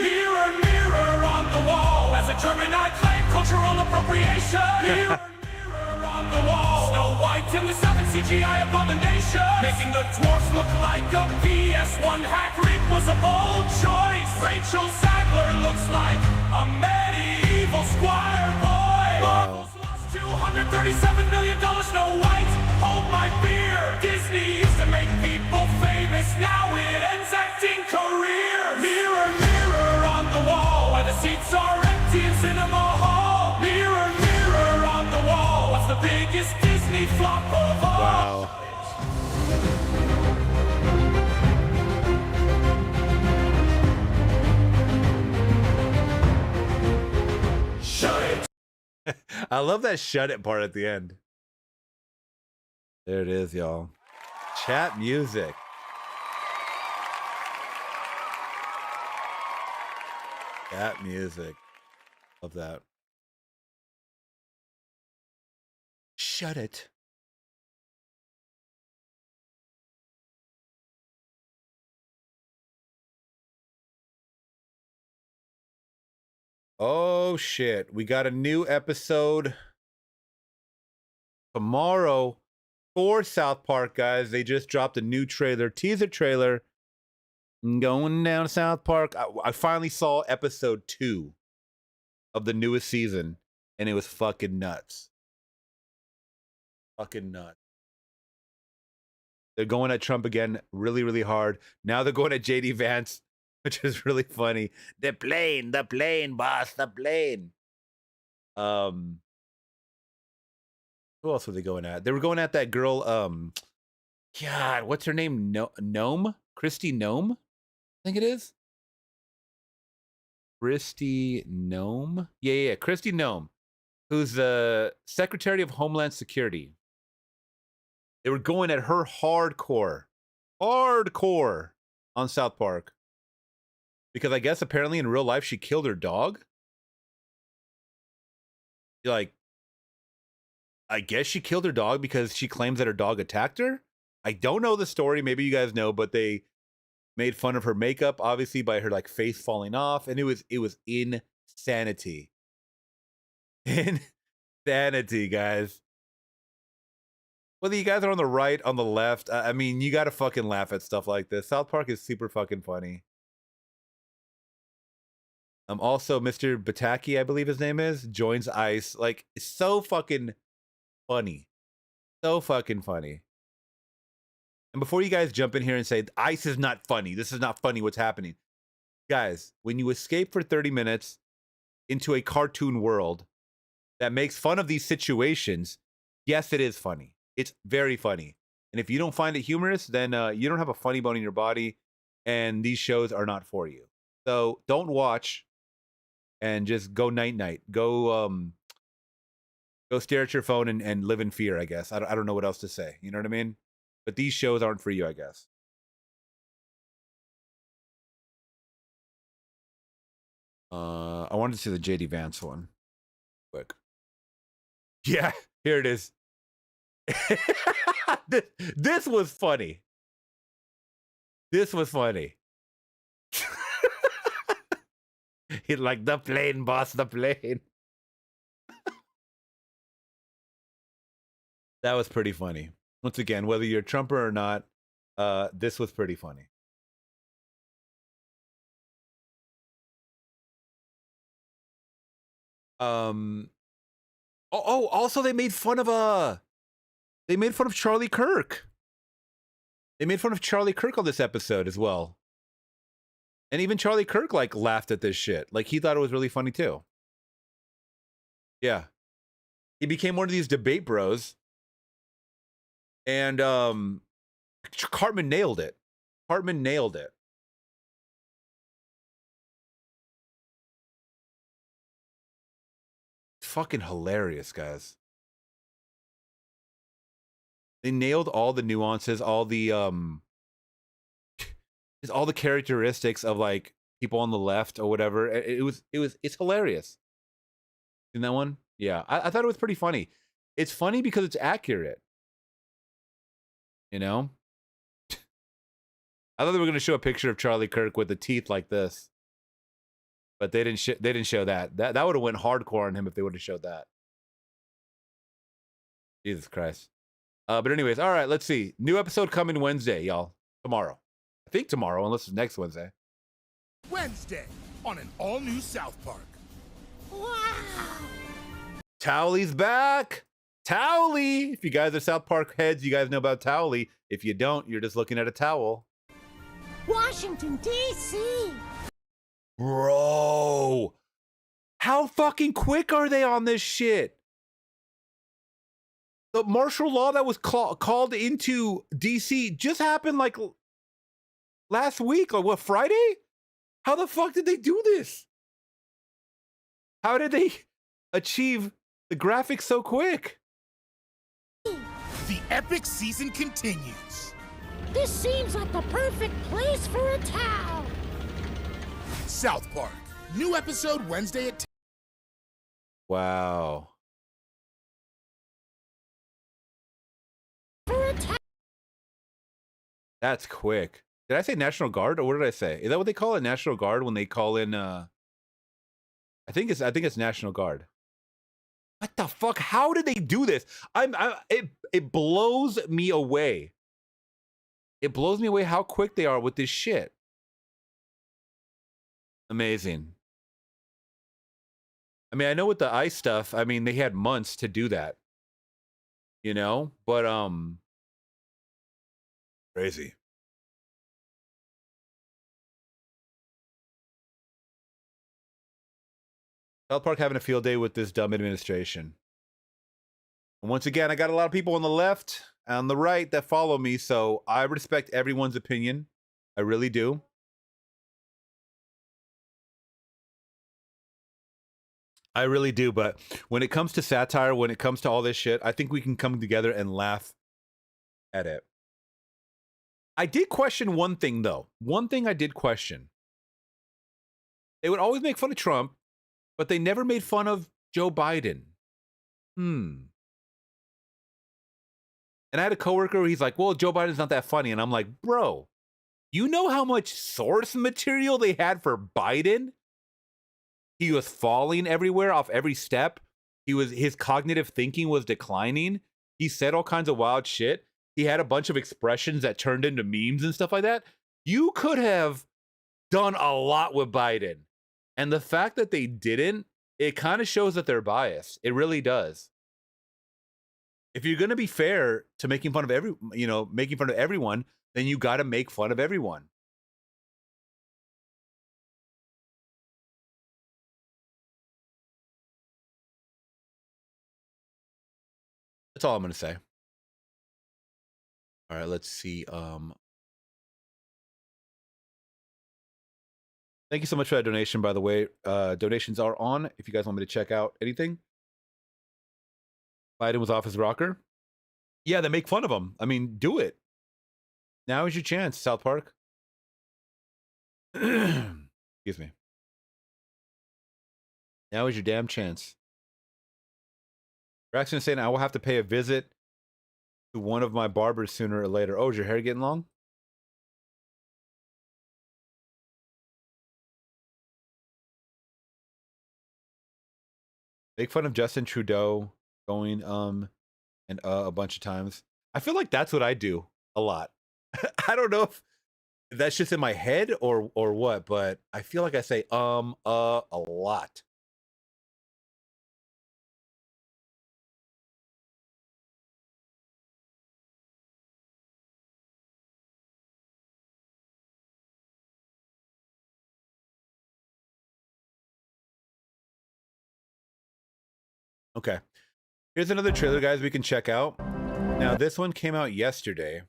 Mirror, mirror on the wall. As a German, I claim cultural appropriation. Mirror, mirror on the wall. Snow White in the 7 CGI abomination. Making the dwarfs look like a PS1 Hagrid was a bold choice. Rachel Sadler looks like a medieval squire boy. Marvel's lost $237 million. Snow White, hold my beer. Disney used to make people famous. Now it ends acting careers. Mirror, mirror on the wall, where the seats are empty in cinema hall. Mirror, mirror on the wall, what's the biggest Disney flop of all? Wow. Shut it. I love that shut it part at the end. There it is, y'all. Chat Music. Chat Music. Love that. Shut it. Oh shit. We got a new episode tomorrow for South Park, guys. They just dropped a new trailer, teaser trailer. Going down to South Park. I finally saw episode 2 of the newest season, and it was fucking nuts. Fucking nuts. They're going at Trump again really, really hard. Now they're going at JD Vance, which is really funny. The plane, boss, the plane. Who else were they going at? They were going at that girl, God, what's her name? Gnome? Christy Gnome? I think it is. Christy Gnome? Yeah, Christy Gnome, who's the Secretary of Homeland Security. They were going at her hardcore on South Park. Because I guess apparently in real life she killed her dog. Like, I guess she killed her dog because she claims that her dog attacked her. I don't know the story. Maybe you guys know, but they made fun of her makeup, obviously, by her like face falling off, and it was insanity. Insanity, guys. Whether you guys are on the right, on the left, I mean, you gotta fucking laugh at stuff like this. South Park is super fucking funny. Also, Mr. Bataki, I believe his name is, joins ICE. Like, it's so fucking funny. So fucking funny. And before you guys jump in here and say, ICE is not funny, this is not funny, what's happening? Guys, when you escape for 30 minutes into a cartoon world that makes fun of these situations, yes, it is funny. It's very funny. And if you don't find it humorous, then you don't have a funny bone in your body, and these shows are not for you. So don't watch and just go night-night. Go stare at your phone and live in fear, I guess. I don't know what else to say. You know what I mean? But these shows aren't for you, I guess. I wanted to see the JD Vance one. Quick. Yeah, here it is. this was funny. This was funny. He's like, the plane, boss, the plane. That was pretty funny. Once again, whether you're a Trumper or not, this was pretty funny. Also they made fun of Charlie Kirk. They made fun of Charlie Kirk on this episode as well. And even Charlie Kirk like laughed at this shit. Like he thought it was really funny too. Yeah. He became one of these debate bros. And Cartman nailed it. Cartman nailed it. Fucking hilarious, guys. They nailed all the nuances, all the just all the characteristics of like people on the left or whatever. It's hilarious. In that one? Yeah. I thought it was pretty funny. It's funny because it's accurate. You know? I thought they were gonna show a picture of Charlie Kirk with the teeth like this. But they didn't show that. That would have went hardcore on him if they would have showed that. Jesus Christ. But anyways, all right, let's see. New episode coming Wednesday, y'all. Tomorrow. I think tomorrow, unless it's next Wednesday. Wednesday on an all-new South Park. Towley's back. Towley. If you guys are South Park heads, you guys know about Towley. If you don't, you're just looking at a towel. Washington, D.C. Bro. How fucking quick are they on this shit? The martial law that was called into DC just happened like last week, like what, Friday? How the fuck did they do this? How did they achieve the graphics so quick? The epic season continues. This seems like the perfect place for a towel. South Park. New episode Wednesday at 10. Wow. That's quick. Did I say National Guard or what did I say? Is that what they call it? National Guard when they call in I think it's National Guard. What the fuck? How did they do this? It blows me away. It blows me away how quick they are with this shit. Amazing. I mean, I know with the ice stuff, I mean, they had months to do that. You know? But crazy. South Park having a field day with this dumb administration. And once again, I got a lot of people on the left and on the right that follow me, so I respect everyone's opinion. I really do. I really do, but when it comes to satire, when it comes to all this shit, I think we can come together and laugh at it. I did question one thing, though. One thing I did question. They would always make fun of Trump, but they never made fun of Joe Biden. And I had a coworker where he's like, well, Joe Biden's not that funny. And I'm like, bro, you know how much source material they had for Biden? He was falling everywhere off every step. His cognitive thinking was declining. He said all kinds of wild shit. He had a bunch of expressions that turned into memes and stuff like that. You could have done a lot with Biden. And the fact that they didn't, it kind of shows that they're biased. It really does. If you're going to be fair to making fun of making fun of everyone, then you got to make fun of everyone. That's all I'm going to say. All right, let's see. Thank you so much for that donation, by the way. Donations are on if you guys want me to check out anything. Biden was off his rocker. Yeah, they make fun of him. I mean, do it. Now is your chance, South Park. Excuse me. Now is your damn chance. Braxton is saying I will have to pay a visit to one of my barbers sooner or later. Oh, is your hair getting long? Make fun of Justin Trudeau going and a bunch of times. I feel like that's what I do a lot. I don't know if that's just in my head or what, but I feel like I say a lot. Okay. Here's another trailer, guys, we can check out. Now, this one came out yesterday.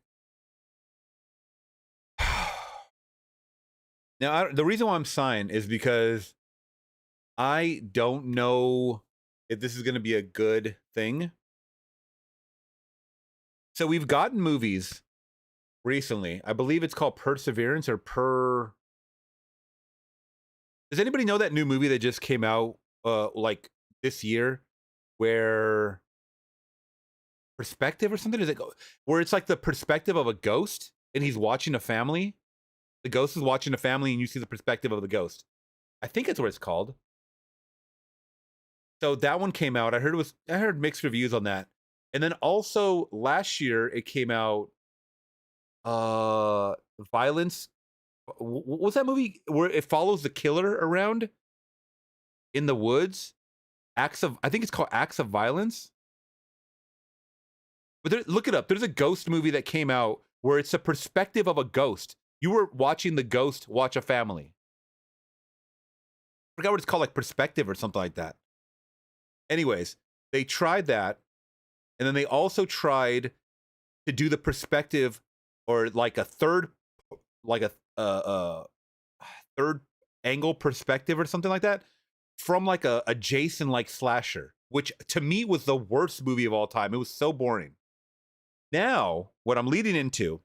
Now, the reason why I'm sighing is because I don't know if this is going to be a good thing. So we've gotten movies recently. I believe it's called Perseverance or Does anybody know that new movie that just came out like this year where Perspective or something? Is it where it's like the perspective of a ghost and he's watching a family? The ghost is watching a family and you see the perspective of the ghost. I think that's what it's called. So that one came out. I heard mixed reviews on that. And then also last year it came out Violence. What was that movie where it follows the killer around in the woods? I think it's called Acts of Violence. But look it up. There's a ghost movie that came out where it's a perspective of a ghost. You were watching the ghost watch a family. I forgot what it's called, like Perspective or something like that. Anyways, they tried that. And then they also tried to do the perspective or like a third angle perspective or something like that from like a Jason like slasher, which to me was the worst movie of all time. It was so boring. Now, what I'm leading into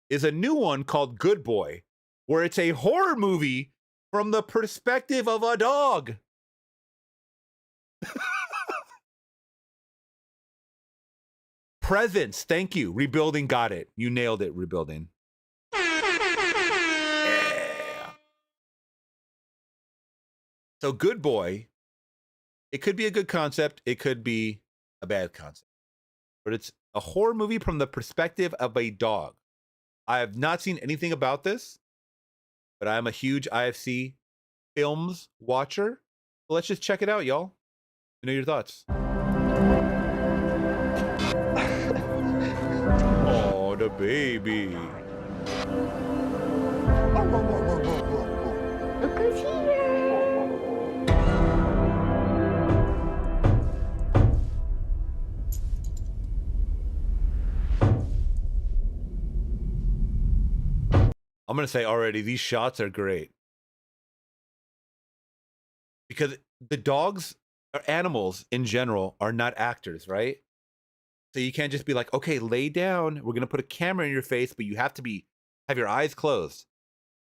is a new one called Good Boy, where it's a horror movie from the perspective of a dog. Presence, thank you. Rebuilding, got it. You nailed it, Rebuilding. Yeah. So Good Boy, it could be a good concept. It could be a bad concept. But it's a horror movie from the perspective of a dog. I have not seen anything about this, but I'm a huge IFC films watcher. So let's just check it out, y'all. Let me know your thoughts. Oh, the baby. Look who's here. I'm going to say already, these shots are great. Because the dogs or animals in general are not actors, right? So you can't just be like, okay, lay down. We're going to put a camera in your face, but you have to have your eyes closed.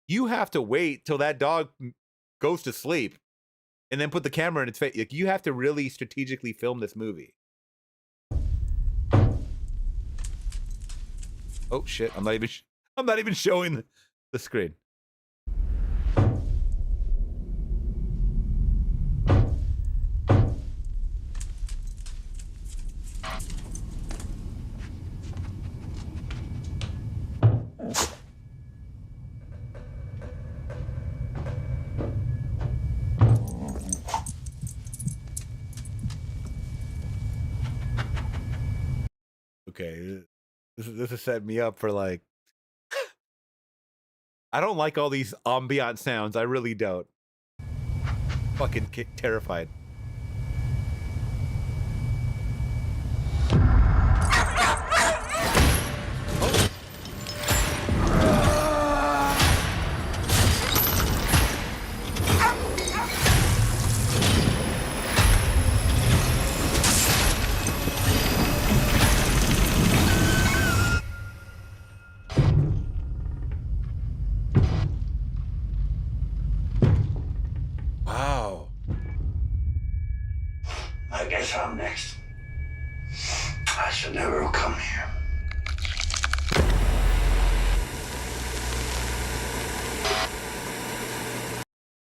You have to wait till that dog goes to sleep and then put the camera in its face. Like, you have to really strategically film this movie. Oh shit! I'm not even showing the screen. Okay, this is setting me up for like. I don't like all these ambient sounds. I really don't. Fucking terrified. I guess I'm next. I should never have come here.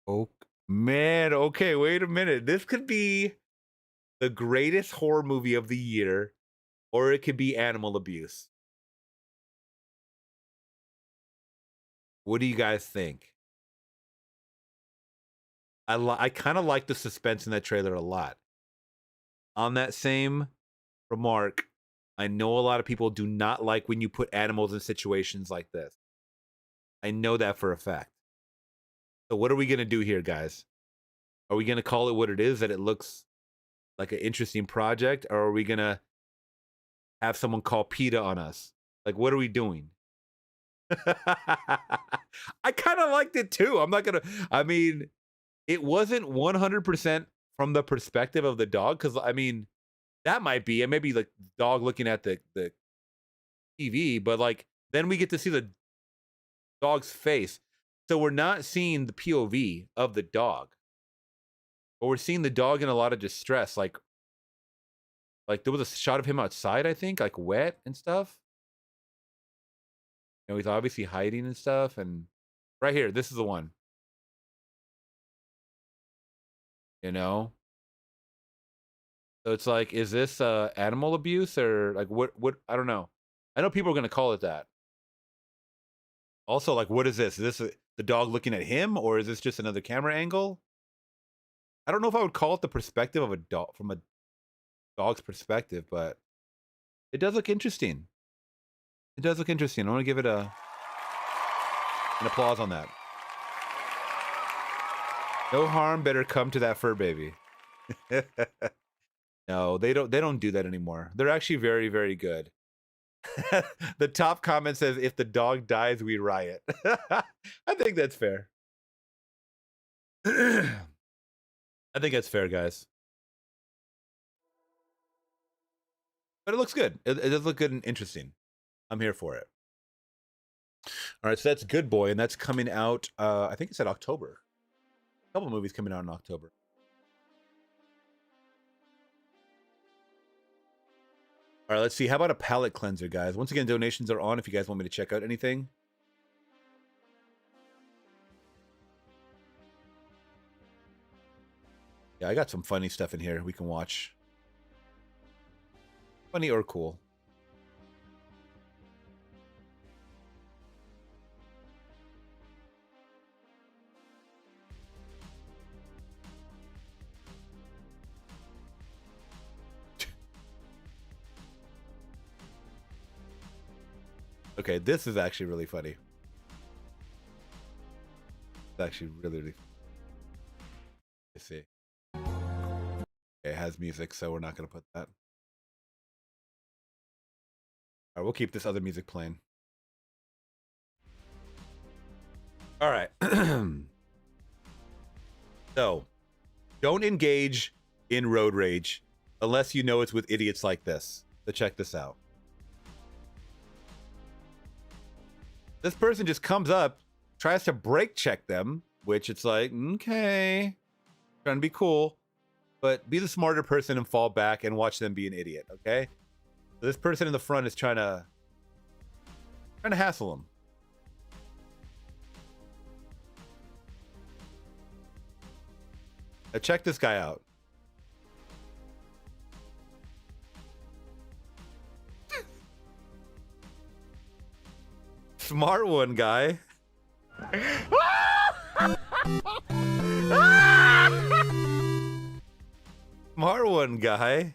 Oh man, okay, wait a minute. This could be the greatest horror movie of the year, or it could be animal abuse. What do you guys think? I kind of like the suspense in that trailer a lot. On that same remark, I know a lot of people do not like when you put animals in situations like this. I know that for a fact. So what are we going to do here, guys? Are we going to call it what it is, that it looks like an interesting project, or are we going to have someone call PETA on us? Like, what are we doing? I kind of liked it too. I'm not going to, I mean, it wasn't 100% from the perspective of the dog, because, I mean, that might be, and maybe like the dog looking at the TV, but like, then we get to see the dog's face. So we're not seeing the POV of the dog, but we're seeing the dog in a lot of distress. Like there was a shot of him outside, I think, like wet and stuff. You know, he's obviously hiding and stuff. And right here, this is the one. You know? So it's like, is this animal abuse, or like what, I don't know. I know people are going to call it that. Also, like, what is this? Is this the dog looking at him, or is this just another camera angle? I don't know if I would call it the perspective of a dog, from a dog's perspective, but it does look interesting. It does look interesting. I want to give it an applause on that. No harm better come to that fur baby. No, they don't do that anymore. They're actually very, very good. The top comment says, if the dog dies, we riot. I think that's fair. I think that's fair, guys. But it looks good. It does look good and interesting. I'm here for it. All right, so that's Good Boy, and that's coming out, I think it said October. A couple movies coming out in October. All right, let's see. How about a palate cleanser, guys? Once again, donations are on if you guys want me to check out anything. Yeah, I got some funny stuff in here we can watch. Funny or cool. Okay, this is actually really funny. It's actually really, really funny. Let's see. Okay, it has music, so we're not going to put that. All right, we'll keep this other music playing. All right. So, don't engage in road rage unless you know it's with idiots like this. So check this out. This person just comes up, tries to brake check them, which it's like, okay, trying to be cool, but be the smarter person and fall back and watch them be an idiot, okay? So this person in the front is trying to hassle him. Now check this guy out. Smart one, guy. Smart one, guy.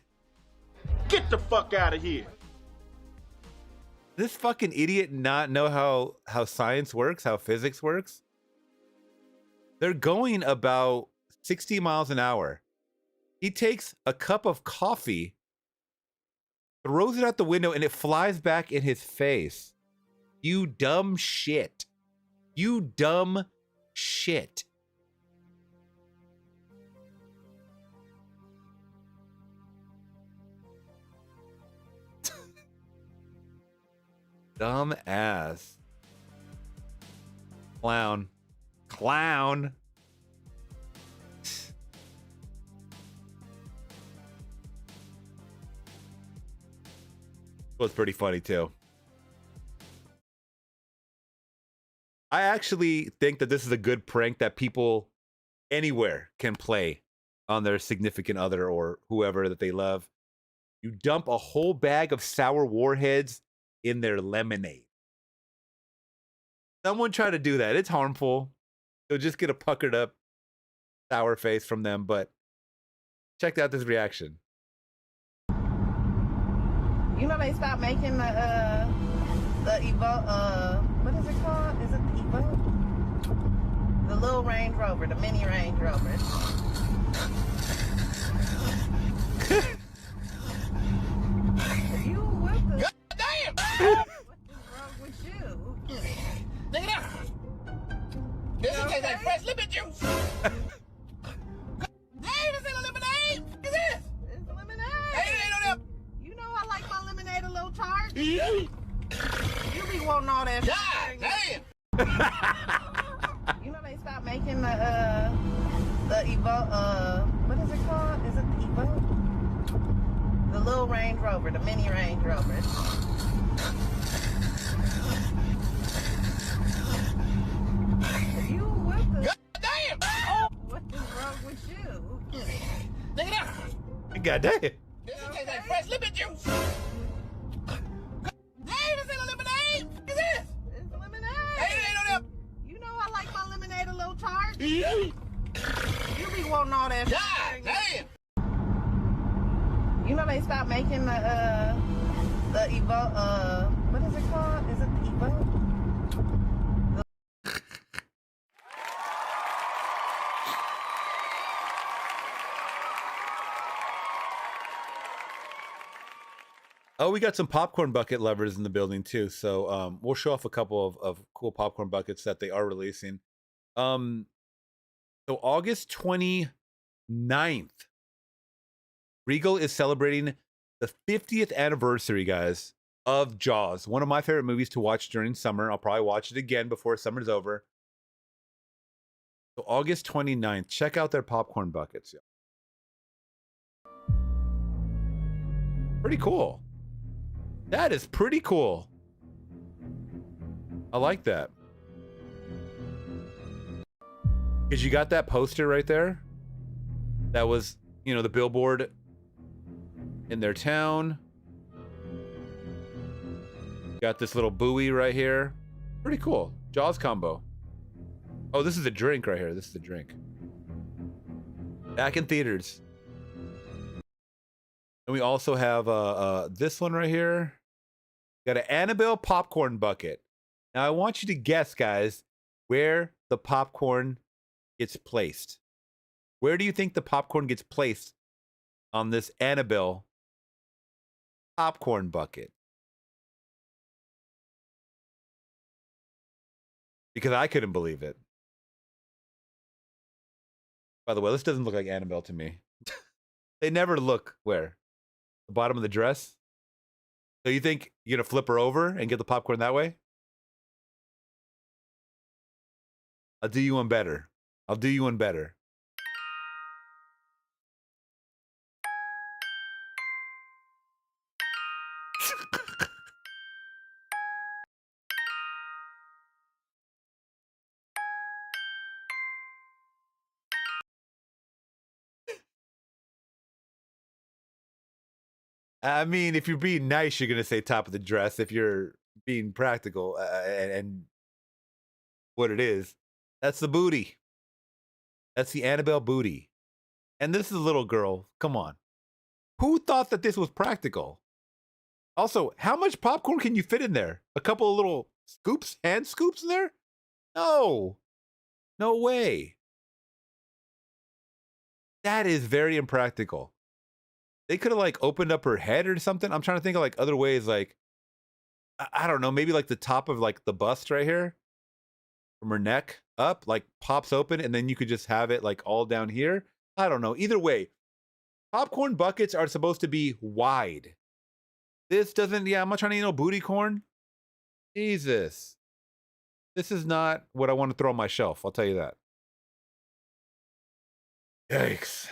Get the fuck out of here. This fucking idiot not know how science works, how physics works? They're going about 60 miles an hour. He takes a cup of coffee, throws it out the window, and it flies back in his face. You dumb shit. You dumb shit. Dumb ass. Clown. Clown. was pretty funny too. I actually think that this is a good prank that people anywhere can play on their significant other or whoever that they love. You dump a whole bag of sour warheads in their lemonade. Someone try to do that. It's harmful. You'll just get a puckered up sour face from them, but check out this reaction. You know they stopped making the Evo, what is it called? Is it the Evo? The little Range Rover, the mini Range Rover. You with the... God damn! What is wrong with you? Look at that. This tastes like fresh lemon juice. Hey, this ain't a lemonade. Look at this. It's lemonade. Hey, it ain't no them. You know I like my lemonade a little tart. Yeah. You be wanting all that God shit. damn. You know they stopped making the Evo, what is it called? Is it the Evo? The little Range Rover, the mini Range Rover. You with the... God damn. What is wrong with you? Look at that. God damn. This tastes like fresh lemon juice. Hey, this ain't a lemonade. Look at this. It's lemonade. Hey, it ain't no them. You know I like my lemonade a little tart. Yeah. You be wanting all that God shit. damn. You know they stopped making the Evo, what is it called? Is it the Evo? Oh, we got some popcorn bucket lovers in the building too. So we'll show off a couple of cool popcorn buckets that they are releasing. So August 29th, Regal is celebrating the 50th anniversary, guys, of Jaws. One of my favorite movies to watch during summer. I'll probably watch it again before summer's over. So August 29th, check out their popcorn buckets. Pretty cool. That is pretty cool. I like that. Because you got that poster right there. That was, you know, the billboard in their town. Got this little buoy right here. Pretty cool. Jaws combo. Oh, this is a drink right here. This is a drink. Back in theaters. And we also have this one right here. Got an Annabelle popcorn bucket. Now I want you to guess, guys, where the popcorn gets placed. Where do you think the popcorn gets placed on this Annabelle popcorn bucket? Because I couldn't believe it. By the way, this doesn't look like Annabelle to me. They never look where? The bottom of the dress? So you think you're going to flip her over and get the popcorn that way? I'll do you one better. I'll do you one better. I mean, if you're being nice, you're going to say top of the dress. If you're being practical and what it is, that's the booty. That's the Annabelle booty. And this is a little girl. Come on. Who thought that this was practical? Also, how much popcorn can you fit in there? A couple of little scoops, hand scoops in there? No. No way. That is very impractical. They could have like opened up her head or something. I'm trying to think of like other ways, like, I don't know, maybe like the top of like the bust right here from her neck up, like pops open and then you could just have it like all down here. I don't know. Either way, popcorn buckets are supposed to be wide. This doesn't, yeah, I'm not trying to eat no booty corn. Jesus. This is not what I want to throw on my shelf. I'll tell you that. Yikes.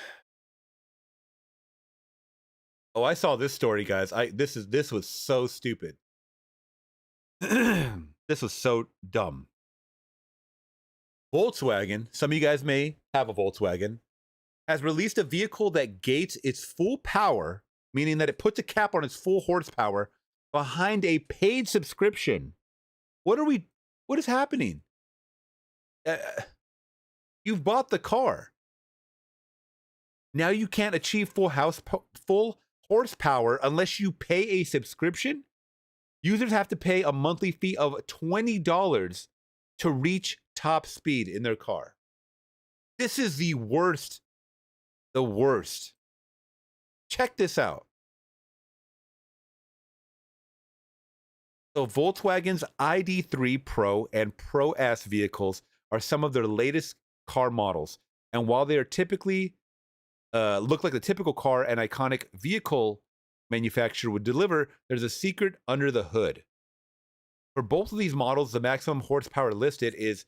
Oh, I saw this story, guys. This was so stupid. This was so dumb. Volkswagen, some of you guys may have a Volkswagen, has released a vehicle that gates its full power, meaning that it puts a cap on its full horsepower behind a paid subscription. What is happening? You've bought the car. Now you can't achieve full horsepower unless you pay a subscription. Users have to pay a monthly fee of $20 to reach top speed in their car. This is the worst. The worst. Check this out. So Volkswagen's ID3 Pro and Pro S vehicles are some of their latest car models. And while they are typically look like the typical car an iconic vehicle manufacturer would deliver, there's a secret under the hood. For both of these models, the maximum horsepower listed is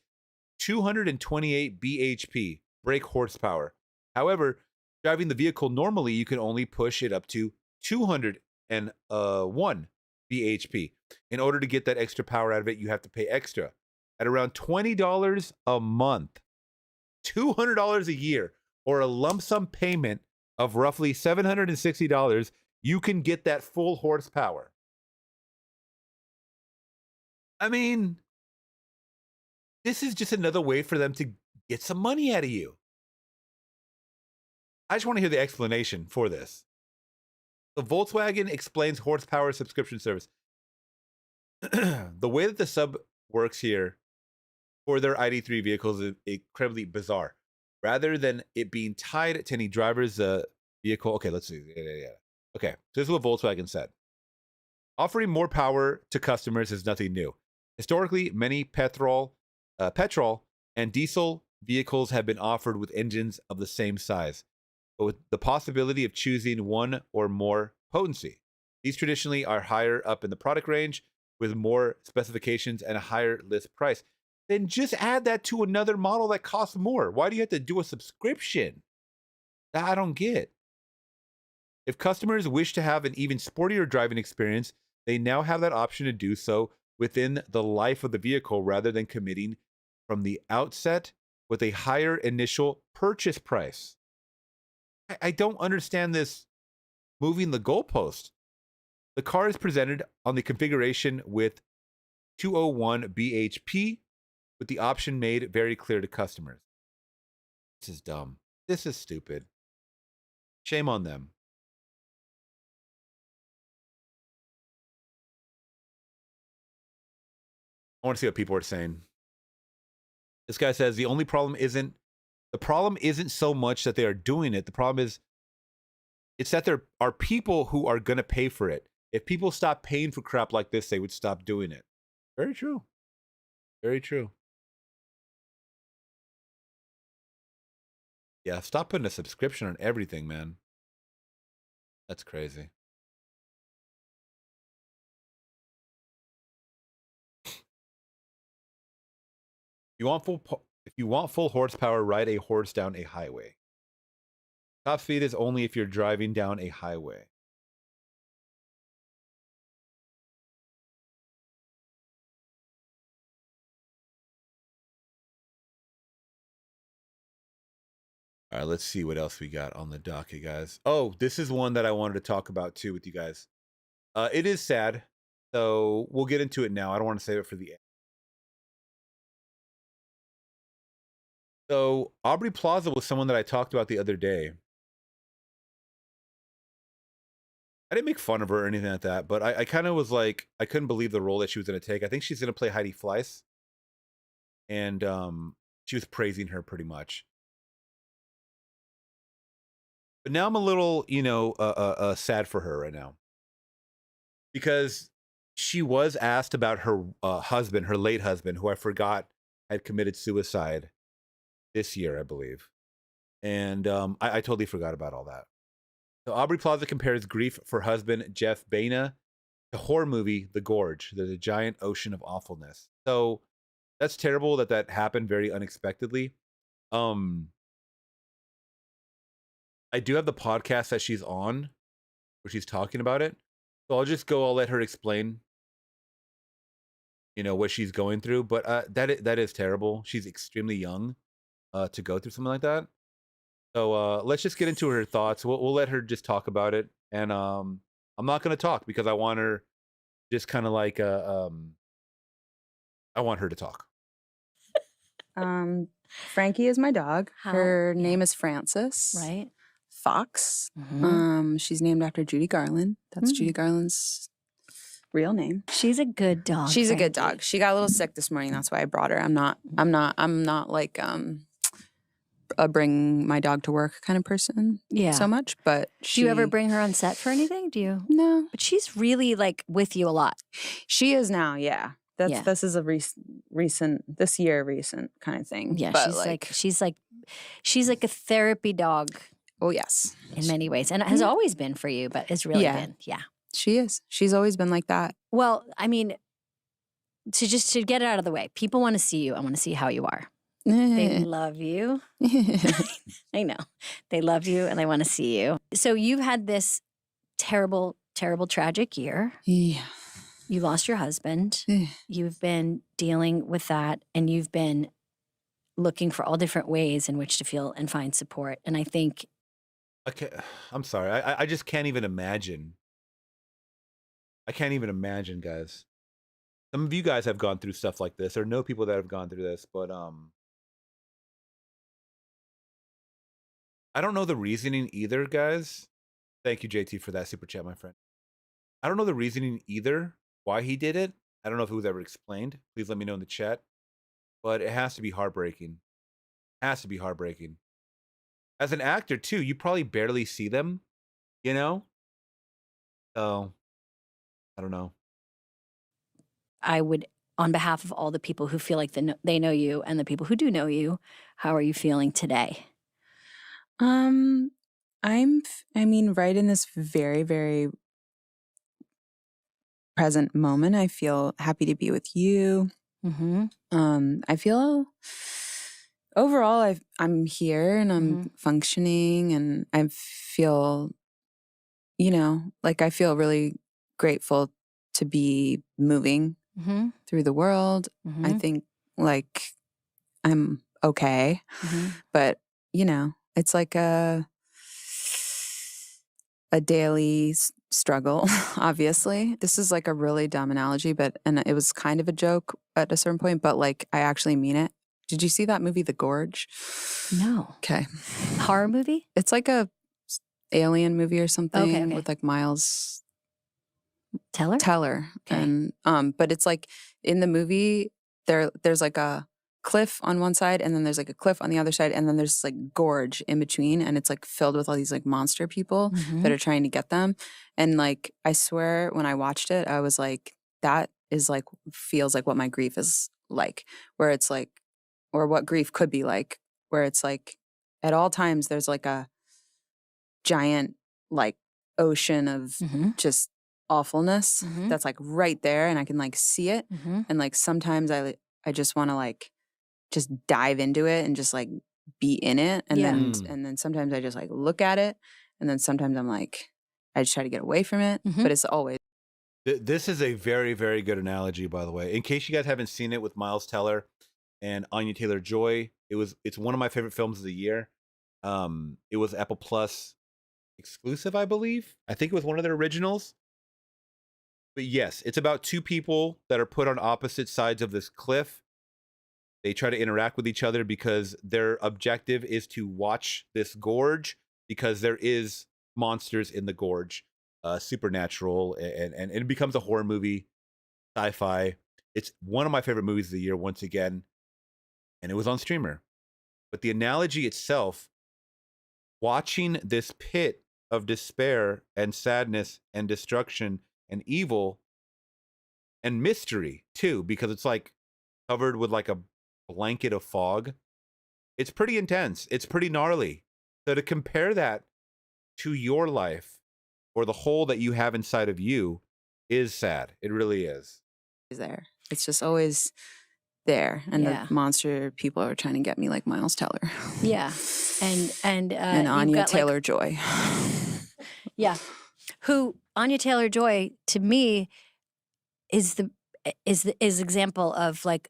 228 bhp, brake horsepower. However, driving the vehicle normally, you can only push it up to 201 bhp. In order to get that extra power out of it, you have to pay extra at around $20 a month, $200 a year, or a lump sum payment of roughly $760. You can get that full horsepower. I mean, this is just another way for them to get some money out of you. I just want to hear the explanation for this. The Volkswagen explains horsepower subscription service. The way that the sub works here for their ID3 vehicles is incredibly bizarre. Rather than it being tied to any driver's vehicle. Okay, let's see. Okay, so this is what Volkswagen said. Offering more power to customers is nothing new. Historically, many petrol and diesel vehicles have been offered with engines of the same size, but with the possibility of choosing one or more potency. These traditionally are higher up in the product range with more specifications and a higher list price. Then just add that to another model that costs more. Why do you have to do a subscription? That I don't get. If customers wish to have an even sportier driving experience, they now have that option to do so within the life of the vehicle rather than committing from the outset with a higher initial purchase price. I don't understand this moving the goalpost. The car is presented on the configuration with 201 bhp, with the option made very clear to customers. This is dumb. This is stupid. Shame on them. I want to see what people are saying. This guy says the problem isn't so much that they are doing it. The problem is it's that there are people who are going to pay for it. If people stop paying for crap like this, they would stop doing it. Very true. Very true. Yeah, stop putting a subscription on everything, man. That's crazy. If you want full horsepower, ride a horse down a highway. Top speed is only if you're driving down a highway. All right, let's see what else we got on the docket, guys. Oh, this is one that I wanted to talk about too with you guys. It is sad, so we'll get into it now. I don't want to save it for the end. So Aubrey Plaza was someone that I talked about the other day. I didn't make fun of her or anything like that, but I kind of was like, I couldn't believe the role that she was going to take. I think she's going to play Heidi Fleiss. And she was praising her pretty much. But now I'm a little, sad for her right now. Because she was asked about her husband, her late husband, who I forgot had committed suicide this year, I believe. And I totally forgot about all that. So Aubrey Plaza compares grief for husband Jeff Baena to horror movie The Gorge. There's a giant ocean of awfulness. So that's terrible that happened very unexpectedly. I do have the podcast that she's on. where she's talking about it. So I'll let her explain, what she's going through. But that is terrible. She's extremely young to go through something like that. So let's just get into her thoughts. We'll let her just talk about it. And I'm not going to talk because I want her just kind of like I want her to talk. Frankie is my dog. How- Her yeah. name is Frances. Right. Fox. Mhm. She's named after Judy Garland. That's Judy Garland's real name. She's a good dog. She's a good Frankie. dog. She got a little sick this morning. That's why I brought her. I'm not like a bring my dog to work kind of person Yeah. so much, but Do you ever bring her on set for anything? Do you? No. But she's really like with you a lot. She is now, yeah. Yeah. This is a recent kind of thing. Yeah, but she's like a therapy dog oh yes, in many ways, and it has always been for you, but it's really been, yeah. she is. She's always been like that. Well, I mean, to get it out of the way, people want to see you. I want to see how you are. They love you. I know. They love you and they want to see you. So you've had this terrible, terrible, tragic year. Yeah. You lost your husband. Yeah. You've been dealing with that and you've been looking for all different ways in which to feel and find support. And I think I'm sorry. I just can't even imagine. I can't even imagine, guys. Some of you guys have gone through stuff like this or know people that have gone through this, but I don't know the reasoning either, guys. Thank you, JT, for that super chat, my friend. I don't know the reasoning either why he did it. I don't know if it was ever explained. Please let me know in the chat. But it has to be heartbreaking. Has to be heartbreaking. As an actor, too, you probably barely see them, So, I don't know. I would, on behalf of all the people who feel like they know you and the people who do know you, how are you feeling today? Right in this very, very present moment, I feel happy to be with you. Mm-hmm. I feel overall I'm here and I'm functioning and I feel, I feel really grateful to be moving through the world. I think I'm okay, but it's like a daily struggle, obviously. This is like a really dumb analogy, and it was kind of a joke at a certain point, but I actually mean it. Did you see that movie, The Gorge? No. Okay. Horror movie? It's like a alien movie or something Okay. with Miles Teller. Okay. And but it's in the movie there's a cliff on one side and then there's a cliff on the other side and then there's gorge in between and it's filled with all these monster people that are trying to get them. And I swear when I watched it, I was that is feels like what my grief is like, where it's or what grief could be like, where it's at all times there's a giant ocean of just awfulness that's right there and I can see it. And sometimes I just want to just dive into it and just be in it. And then sometimes I just look at it. And then sometimes I'm I just try to get away from it. But it's always. This is a very, very good analogy, by the way. In case you guys haven't seen it with Miles Teller and Anya Taylor-Joy, it's one of my favorite films of the year. It was Apple Plus exclusive, I believe. I think it was one of their originals. But yes, it's about two people that are put on opposite sides of this cliff. They try to interact with each other because their objective is to watch this gorge because there is monsters in the gorge, supernatural, and it becomes a horror movie, sci-fi. It's one of my favorite movies of the year once again, and it was on Streamer. But the analogy itself, watching this pit of despair and sadness and destruction and evil and mystery too, because it's covered with a blanket of fog. It's pretty intense. It's pretty gnarly. So to compare that to your life or the hole that you have inside of you is sad. It really is. There. It's just always there. And the monster people are trying to get me like Miles Teller. Yeah. And Anya Taylor-Joy. Yeah. who Anya Taylor-Joy to me is example of like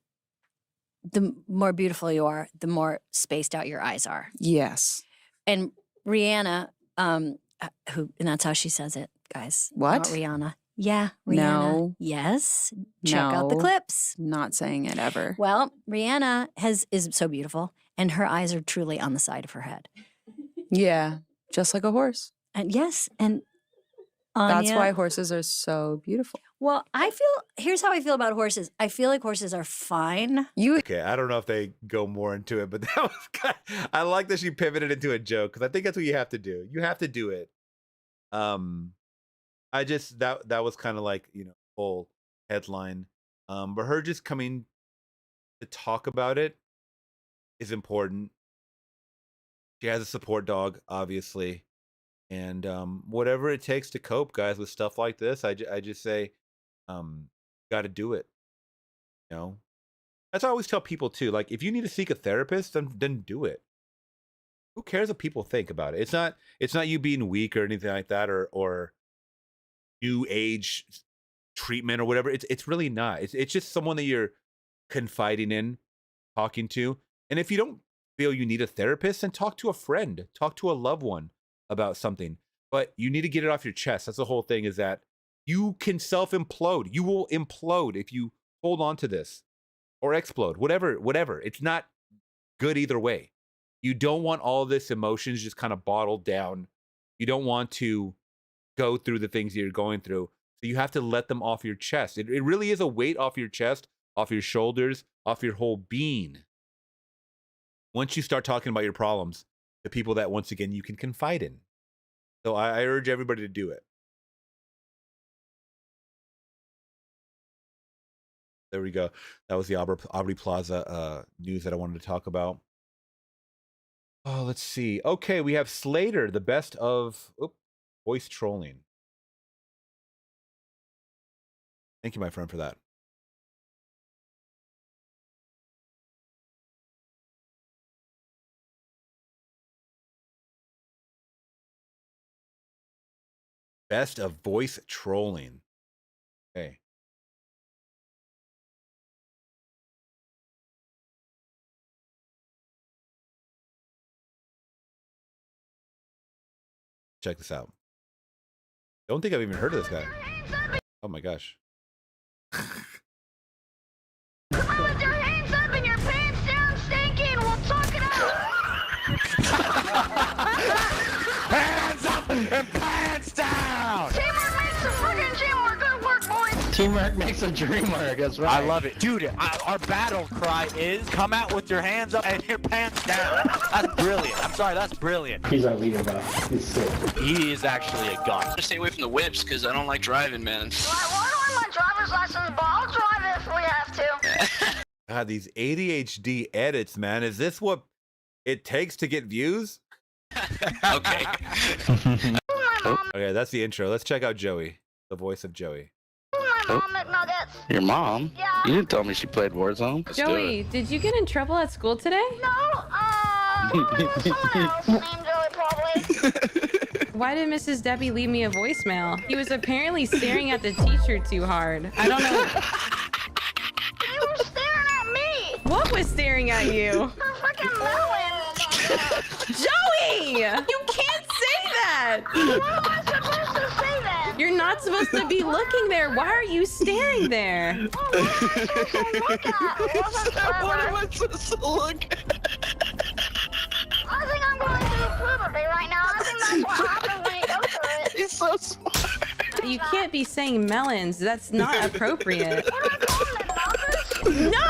the more beautiful you are, the more spaced out your eyes are. Yes. And Rihanna, and that's how she says it, guys. What? Not Rihanna. Yeah, Rihanna. No. Yes. Check out the No. clips. Not saying it ever. Well, Rihanna is so beautiful, and her eyes are truly on the side of her head. Yeah, just like a horse. And yes, and That's Anya- why horses are so beautiful. Well, here's how I feel about horses. I feel like horses are fine. Okay, I don't know if they go more into it, but that was I like that she pivoted into a joke because I think that's what you have to do. You have to do it. I just that was kind of like, you know, whole headline. But her just coming to talk about it is important. She has a support dog, obviously. And whatever it takes to cope, guys, with stuff like this, I just say, got to do it. You know, that's what I always tell people too. Like, if you need to seek a therapist, then do it. Who cares what people think about it? It's not you being weak or anything like that, or new age treatment or whatever. It's really not. It's just someone that you're confiding in, talking to. And if you don't feel you need a therapist, then talk to a friend, talk to a loved one about something. But you need to get it off your chest. That's the whole thing, is that you can self-implode. You will implode if you hold on to this, or explode, whatever. It's not good either way. You don't want all this emotions just kind of bottled down. You don't want to go through the things that you're going through. So you have to let them off your chest. It really is a weight off your chest, off your shoulders, off your whole being. Once you start talking about your problems, the people that, once again, you can confide in. So I urge everybody to do it. There we go. That was the Aubrey Plaza news that I wanted to talk about. Oh, let's see. Okay, we have Slater, the best of voice trolling. Thank you, my friend, for that. Best of voice trolling. Okay. Check this out. Don't think I've even heard of this guy. Oh my gosh. With your hands up and your pants down, stinking, we'll talk it out. Hands up and pants down! Teamwork makes the friggin' teamwork. Good work, boys. Teamwork makes a dream work, that's right. I love it. Dude, our battle cry is come out with your hands up and your pants down. That's brilliant. I'm sorry, that's brilliant. He's our leader, bro. He's sick. He is actually a gun. Just stay away from the whips because I don't like driving, man. I want my driver's license, but I'll drive it if we have to. God, these ADHD edits, man. Is this what it takes to get views? Okay. Okay, that's the intro. Let's check out Joey, the voice of Joey. My mom McNuggets. Your mom? Yeah. You didn't tell me she played Warzone. Let's do Joey, it. did you get in trouble at school today? No, someone else named Joey probably. Why did Mrs. Debbie leave me a voicemail? He was apparently staring at the teacher too hard. I don't know. You were staring at me. What was staring at you? Her freaking melon. Joey! You can't say that! Why am I supposed to say that? You're not supposed to be looking there. Why are you staring there? What am I supposed to look at? It wasn't clever. What am I supposed to look at? I think I'm going through puberty right now. I think that's what happens when you go through it. He's so smart. You can't be saying melons. That's not appropriate. What am I calling them, knockers? No!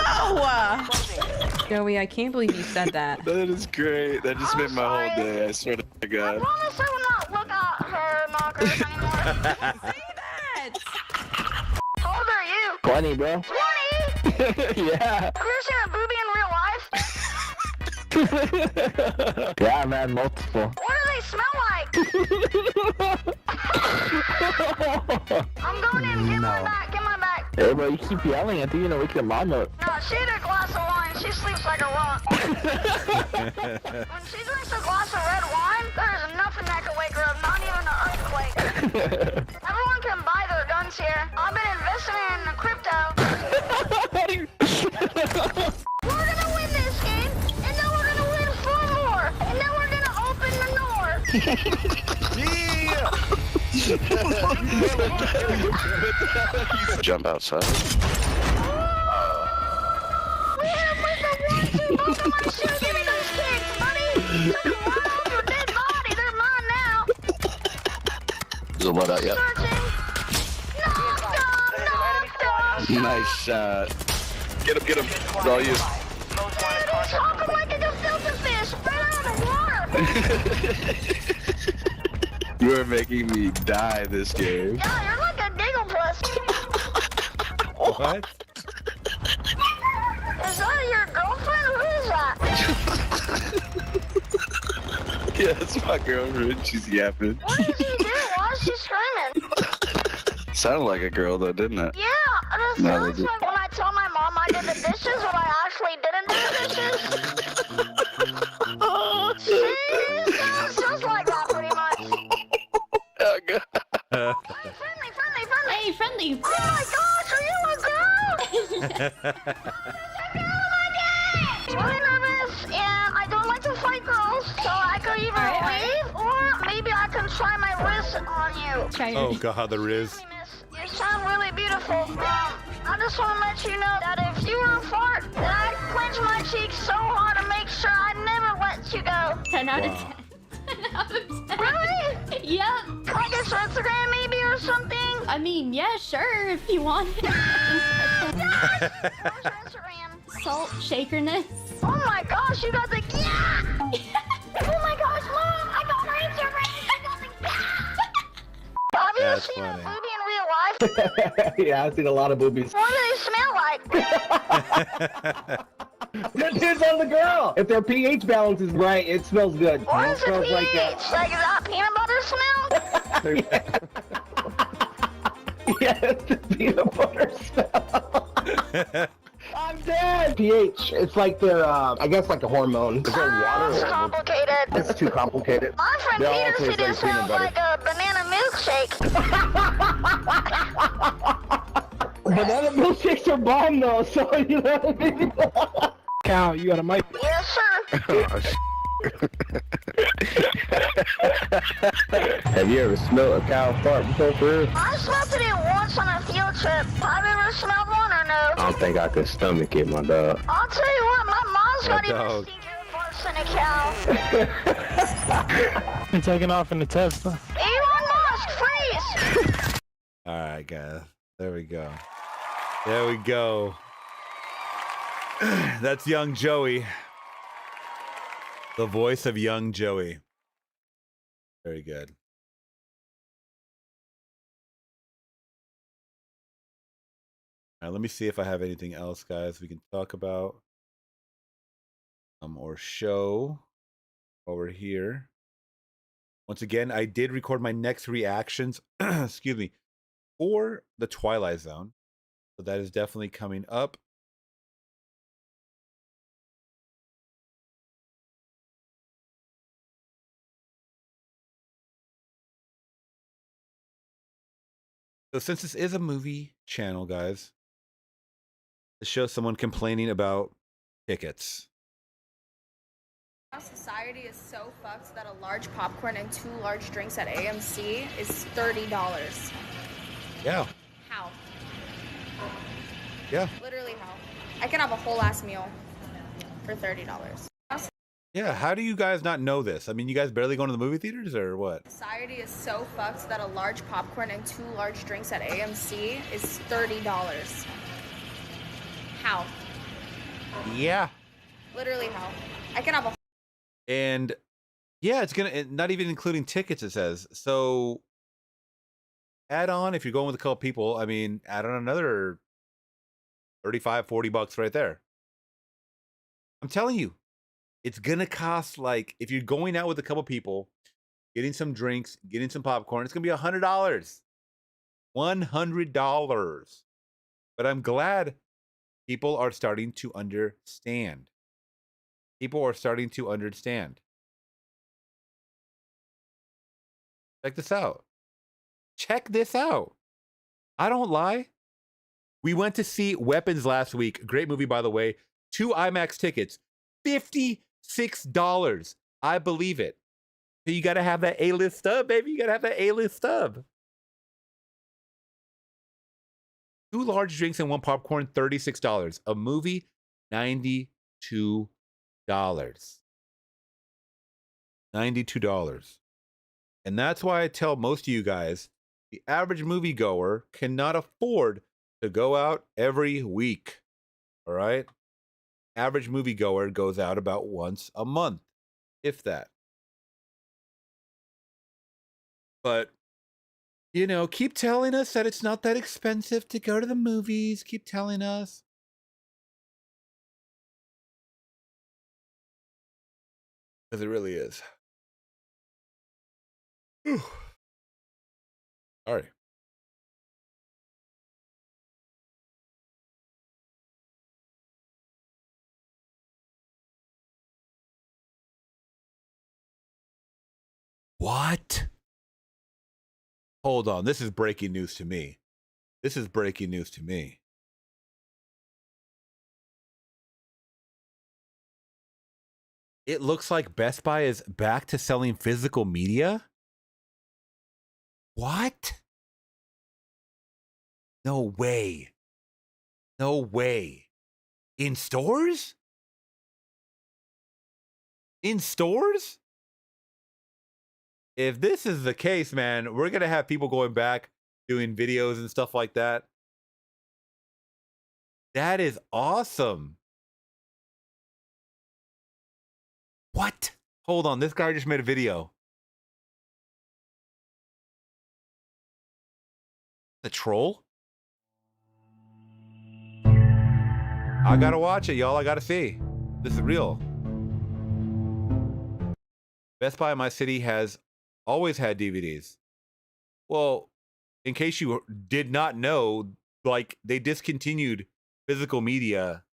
Joey, I can't believe you said that. That is great. That just made my whole day. I swear to I God. promise I will not look at her knockers anymore. Say that! How old are you? 20, bro. 20? Yeah. Have you ever seen a booby in real life? Yeah, man, multiple. What do they smell like? I'm going in. Get my back. Get my back. Hey, bro, you keep yelling. I think you're gonna wake your mom up. No, she had a glass of wine. She sleeps like a rock. When she drinks a glass of red wine, there's nothing that can wake her up. Not even an earthquake. Everyone can buy their guns here. I've been investing in crypto. We're gonna win this game, and then we're gonna win 4 more, and then we're gonna open the door. Jump outside. We hit him with the 1-2, both of my shoes. Give me those kicks, buddy. Turn around, your dead body. They're mine now. There's a load out yet. Searching. Knocked him. Nice shot. Get him. It's all you. Dude, he's hopping like a gefilte fish right out of the water. You are making me die this game. Yeah, you're like a giggle plus. What? Is that your girlfriend? Who is that? Yeah, that's my girlfriend. She's yapping. What is he doing? Why is she screaming? Sounded like a girl though, didn't it? Yeah, it No, sounds they like when I tell my mom I did the dishes when I actually didn't do the dishes. See? It sounds just like that pretty much. Oh, God. Friendly. Hey, friendly. Oh my gosh, are you a girl? Really nervous, and I don't like to fight girls, so I could either leave, or maybe I can try my wrist on you. Oh God, the Riz. You sound really beautiful. I just want to let you know that if you were a fart, then I'd clench my cheeks so hard to make sure I never let you go. 10 out of Wow. 10. 10 out of 10. Really? Yep. Can I get your Instagram maybe or something? I mean, yeah, sure, if you want. Where's your Instagram? Salt shakerness. Oh my gosh, you got the yeah! Oh my gosh, Mom, I got her Instagram. I got the yeah! Have you That's seen funny. a movie in real life? Yeah, I've seen a lot of boobies. What do they smell like? It depends on the girl. If their pH balance is right, it smells good. What It is the smells pH? like Like that peanut butter smell? Yes, the peanut butter smell. I'm dead. pH, it's like their, I guess like a hormone. Is there water? It's complicated. It's too complicated. My friend They all Peter taste said it like peanut sounds butter. like a banana milkshake. Banana milkshakes are bomb though, so you know what I mean? Cow, you got a mic? Yes, sir. Have you ever smelled a cow fart before, for real? I smelled it once on a field trip. Have you ever smelled one or no? I don't think I could stomach it, my dog. I'll tell you what, my mom's My not even dog. seen farts in a cow. You're taking off in the Tesla. Elon Musk, freeze! All right, guys. There we go. There we go. That's young Joey. The voice of young Joey. Very good. All right, let me see if I have anything else, guys, we can talk about. Or show over here. Once again, I did record my next reactions, excuse me, for the Twilight Zone. So that is definitely coming up. So since this is a movie channel, guys, this shows someone complaining about tickets. Society is so fucked that a large popcorn and 2 large drinks at AMC is $30. Yeah. How? Yeah. Literally how? I can have a whole ass meal for $30. Yeah. How do you guys not know this? I mean, you guys barely going to the movie theaters or what? Society is so fucked that a large popcorn and 2 large drinks at AMC is $30. How? Yeah. Literally how? I can have a And yeah, it's gonna not even including tickets, it says. So add on, if you're going with a couple people, I mean, add on another 35, 40 bucks right there. I'm telling you, it's gonna cost, like, if you're going out with a couple people, getting some drinks, getting some popcorn, it's gonna be $100. $100. But I'm glad people are starting to understand. People are starting to understand. Check this out. check this out. I don't lie. We went to see Weapons last week. Great movie, by the way. 2 IMAX tickets, $56. I believe it. You got to have that A-list stub, baby. You got to have that A-list stub. 2 large drinks and 1 popcorn, $36. A movie, $92. $92. And that's why I tell most of you guys, the average moviegoer cannot afford to go out every week. All right? Average moviegoer goes out about once a month, if that. But, you know, keep telling us that it's not that expensive to go to the movies. Keep telling us. Because it really is. Whew. All right. What? Hold on. This is breaking news to me. This is breaking news to me. It looks like Best Buy is back to selling physical media. What? No way. No way. In stores? In stores? If this is the case, man, we're going to have people going back doing videos and stuff like that. That is awesome. What? Hold on. This guy just made a video. The troll? I gotta watch it, y'all. I gotta see. This is real. Best Buy in my city has always had DVDs. Well, in case you did not know, like, they discontinued physical media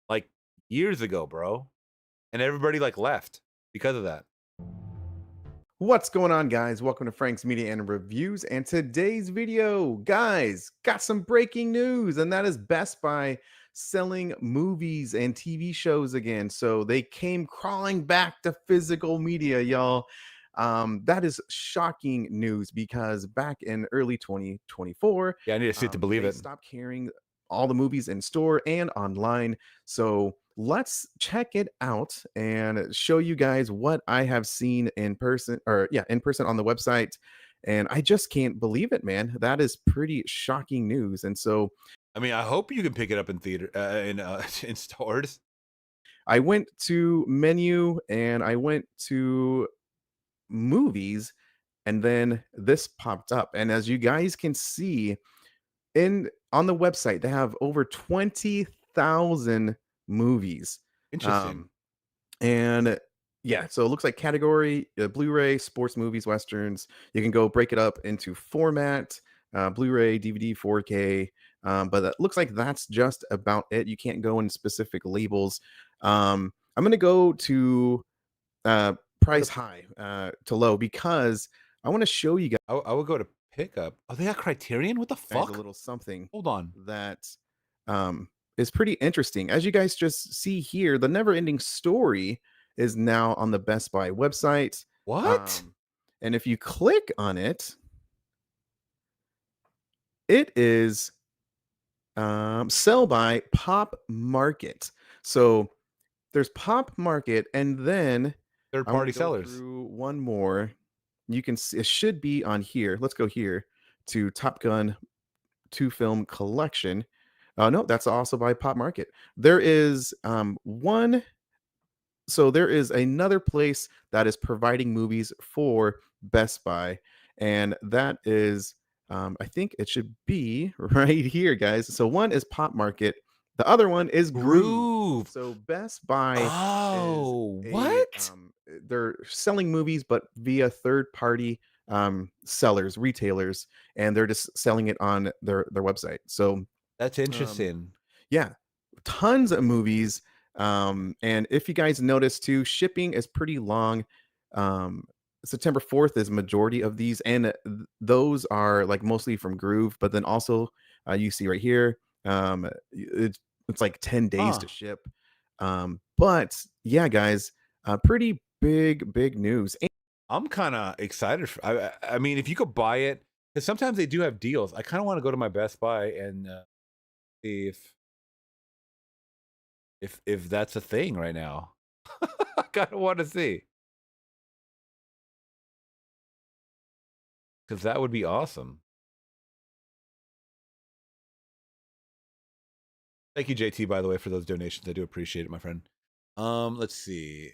like years ago, bro. And everybody like left because of that. What's going on, guys? Welcome to Frank's Media and Reviews. And today's video, guys, got some breaking news, and that is Best Buy selling movies and TV shows again. So they came crawling back to physical media, y'all. That is shocking news because back in early 2024, yeah, I need to see it to believe they it. stopped carrying all the movies in store and online. So let's check it out and show you guys what I have seen in person, in person on the website. And I just can't believe it, man. That is pretty shocking news. And so, I mean, I hope you can pick it up in theater, in stores. I went to menu and I went to movies, and then this popped up. And as you guys can see on the website, they have over 20,000 movies. Interesting. And yeah, so it looks like category Blu-ray, sports, movies, westerns. You can go break it up into format, Blu-ray, DVD, 4K. But it looks like that's just about it. You can't go in specific labels. I'm going to go to price high to low because I want to show you guys. I would go to pickup. Oh, they got Criterion? What the fuck? A little something. Hold on. That is pretty interesting. As you guys just see here, the Never-Ending Story is now on the Best Buy website. What? And if you click on it, it is sell by Pop Market. So there's Pop Market, and then third-party sellers. Through one more. You can see it should be on here. Let's go here to Top Gun 2 Film Collection. No, that's also by Pop Market. There is one. So there is another place that is providing movies for Best Buy, and that is, I think it should be right here, guys. So one is Pop Market. The other one is Groove. So Best Buy. Oh, what? They're selling movies, but via third-party sellers, retailers, and they're just selling it on their website. So that's interesting. Yeah, tons of movies. And if you guys notice too, shipping is pretty long. September 4th is majority of these, and those are like mostly from Groove. But then also, you see right here, it's like 10 days to ship. But yeah, guys, pretty big news. I'm kind of excited. I mean, if you could buy it, because sometimes they do have deals. I kind of want to go to my Best Buy and see if that's a thing right now. I kind of want to see, because that would be awesome. Thank you, JT, by the way, for those donations. I do appreciate it, my friend. Let's see.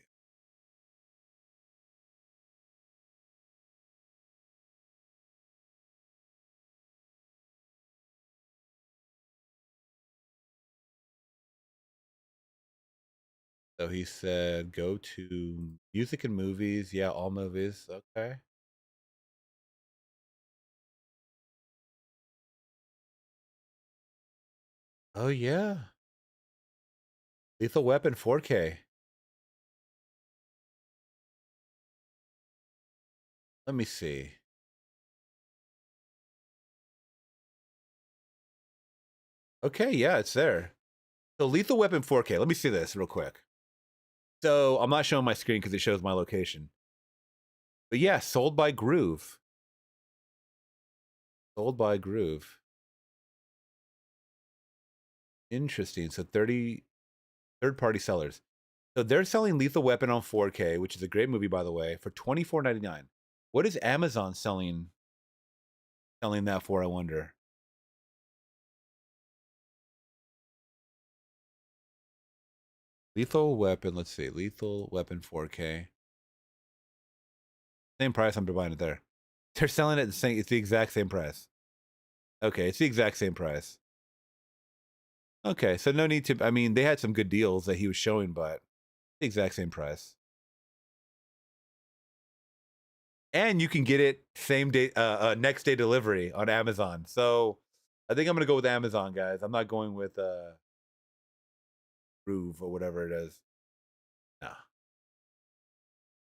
So he said, go to music and movies. Yeah, all movies. Okay. Oh, yeah. Lethal Weapon 4K. Let me see. Okay, yeah, it's there. So Lethal Weapon 4K. Let me see this real quick. So I'm not showing my screen because it shows my location. But yeah, sold by Groove. Sold by Groove. Interesting. So 30 third-party sellers. So they're selling Lethal Weapon on 4K, which is a great movie, by the way, for $24.99. What is Amazon selling that for, I wonder? Lethal Weapon, let's see. Lethal Weapon 4K. Same price, I'm buying it there. They're selling it saying it's the exact same price. Okay, it's the exact same price. Okay, so no need to, I mean, they had some good deals that he was showing, but the exact same price. And you can get it same day, next day delivery on Amazon. So I think I'm gonna go with Amazon, guys. I'm not going with Groove or whatever it is. Nah.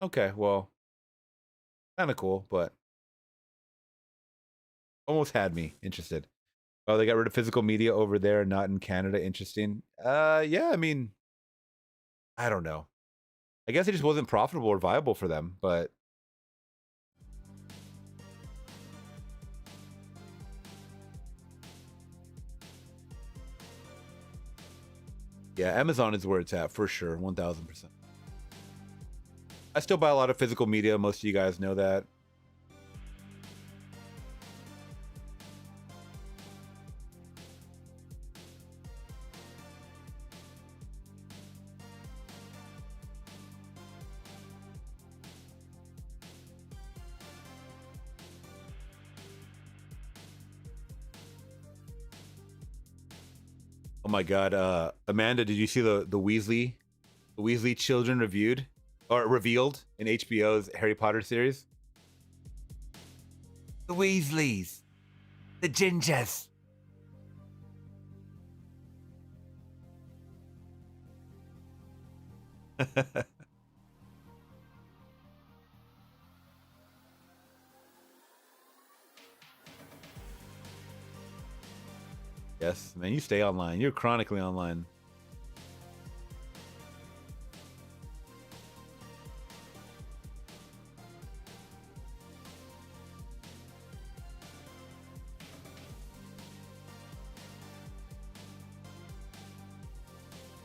Okay, well, kind of cool, but almost had me interested. Oh, they got rid of physical media over there, not in Canada. Interesting. Yeah, I mean, I don't know. I guess it just wasn't profitable or viable for them, but yeah, Amazon is where it's at for sure, 1000%. I still buy a lot of physical media. Most of you guys know that. Oh my God, Amanda, did you see the Weasley children reviewed or revealed in HBO's Harry Potter series? The Weasleys, the Gingers. Yes, man, you stay online. You're chronically online.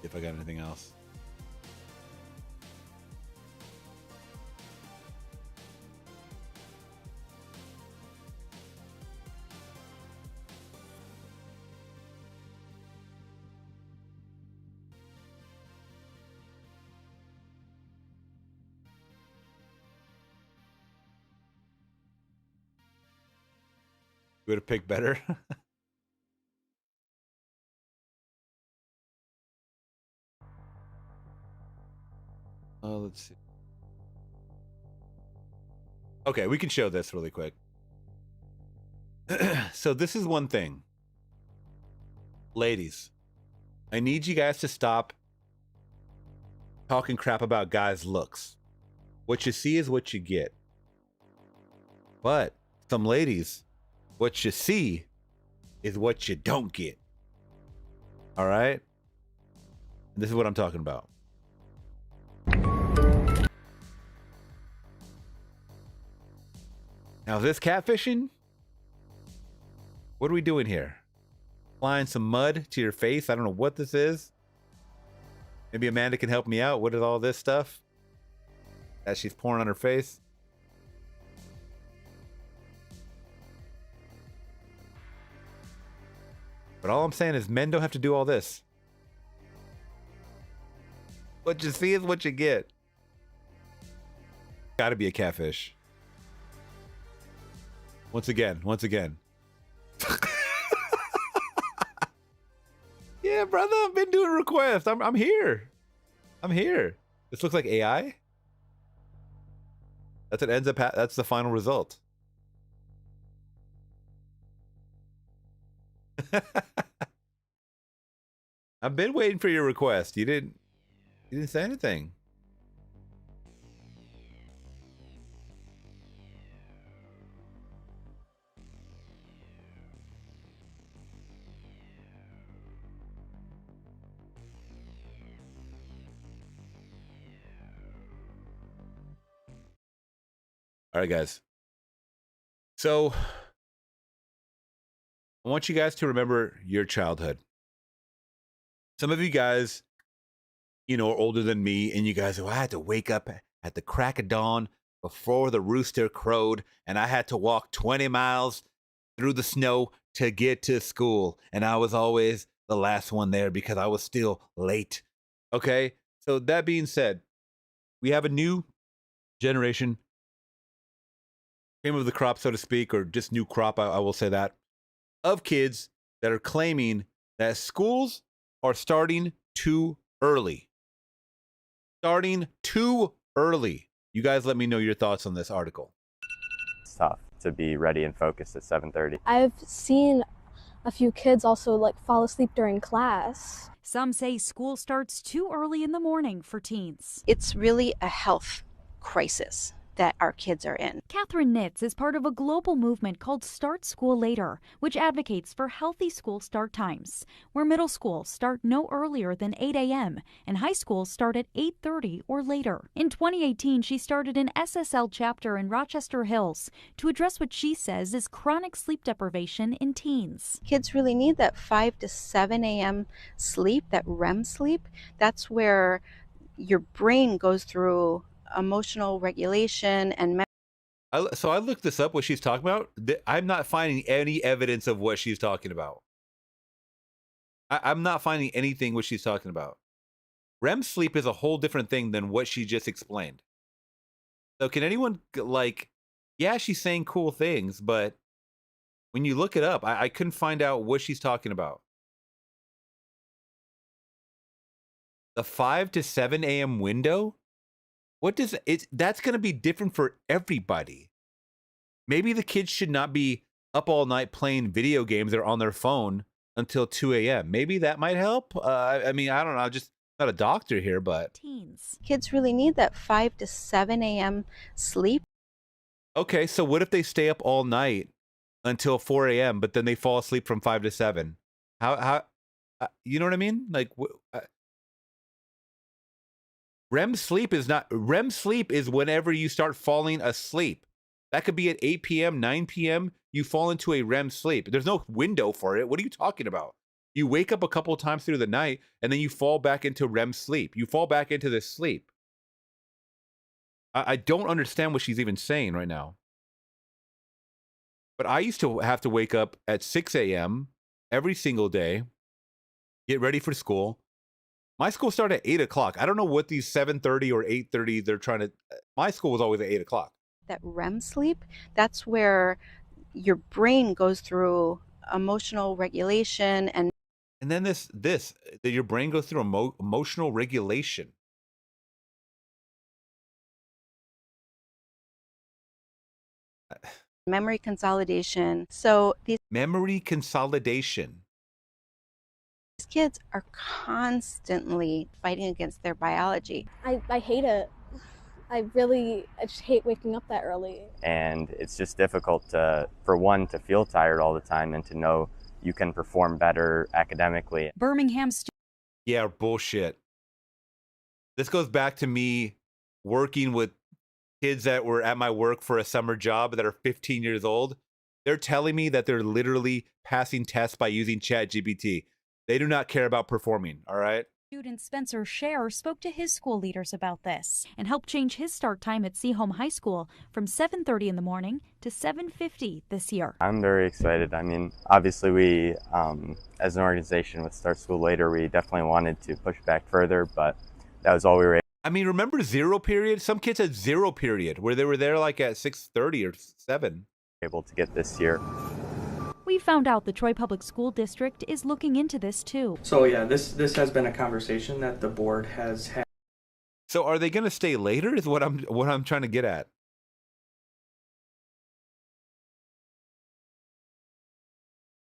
If I got anything else. You would have picked better. Let's see. Okay, we can show this really quick. So this is one thing. Ladies, I need you guys to stop talking crap about guys' looks. What you see is what you get. But some ladies, what you see is what you don't get. All right? This is what I'm talking about. Now, is this catfishing? What are we doing here? Applying some mud to your face? I don't know what this is. Maybe Amanda can help me out. What is all this stuff that she's pouring on her face? But all I'm saying is men don't have to do all this. What you see is what you get. Gotta be a catfish. Once again. Yeah, brother, I've been doing requests. I'm here. This looks like AI. That's what ends up. That's the final result. I've been waiting for your request. You didn't say anything. All right, guys. So I want you guys to remember your childhood. Some of you guys, are older than me, and you guys, I had to wake up at the crack of dawn before the rooster crowed, and I had to walk 20 miles through the snow to get to school, and I was always the last one there because I was still late. Okay? So that being said, we have a new generation, cream of the crop, so to speak, or just new crop, I will say that, of kids that are claiming that schools are starting too early. Starting too early. You guys let me know your thoughts on this article. It's tough to be ready and focused at 7:30. I've seen a few kids also fall asleep during class. Some say school starts too early in the morning for teens. It's really a health crisis that our kids are in. Catherine Nitz is part of a global movement called Start School Later, which advocates for healthy school start times, where middle schools start no earlier than 8 a.m. and high schools start at 8:30 or later. In 2018, she started an SSL chapter in Rochester Hills to address what she says is chronic sleep deprivation in teens. Kids really need that 5 to 7 a.m. sleep, that REM sleep. That's where your brain goes through emotional regulation and so I looked this up, what she's talking about. I'm not finding any evidence of what she's talking about. I'm not finding anything what she's talking about. REM sleep is a whole different thing than what she just explained. So can anyone, yeah, she's saying cool things, but when you look it up, I couldn't find out what she's talking about. The 5 to 7 a.m. window? What does it? That's going to be different for everybody. Maybe the kids should not be up all night playing video games or on their phone until 2 a.m. Maybe that might help. I mean, I don't know. I'm just not a doctor here, but teens. Kids really need that 5 to 7 a.m. sleep. Okay, so what if they stay up all night until 4 a.m., but then they fall asleep from 5 to 7? How you know what I mean? REM sleep is whenever you start falling asleep. That could be at 8 p.m., 9 p.m. You fall into a REM sleep. There's no window for it. What are you talking about? You wake up a couple of times through the night, and then you fall back into REM sleep. You fall back into this sleep. I don't understand what she's even saying right now. But I used to have to wake up at 6 a.m. every single day, get ready for school. My school started at 8 o'clock. I don't know what these 7:30 or 8:30 they're trying to. My school was always at 8 o'clock. That REM sleep, that's where your brain goes through emotional regulation and then this that your brain goes through emotional regulation. memory consolidation. So these memory consolidation. These kids are constantly fighting against their biology. I hate it. I just hate waking up that early. And it's just difficult for one to feel tired all the time and to know you can perform better academically. Birmingham Yeah, bullshit. This goes back to me working with kids that were at my work for a summer job that are 15 years old. They're telling me that they're literally passing tests by using ChatGPT. They do not care about performing, all right? Student Spencer Scher spoke to his school leaders about this and helped change his start time at Seaholm High School from 7:30 in the morning to 7:50 this year. I'm very excited. I mean, obviously we, as an organization with Start School Later, we definitely wanted to push back further, but that was all we were I mean, remember zero period? Some kids had zero period where they were there like at 6:30 or 7. able to get this year. We found out the Troy Public School District is looking into this too. So yeah, this has been a conversation that the board has had. So are they going to stay later is what I'm trying to get at.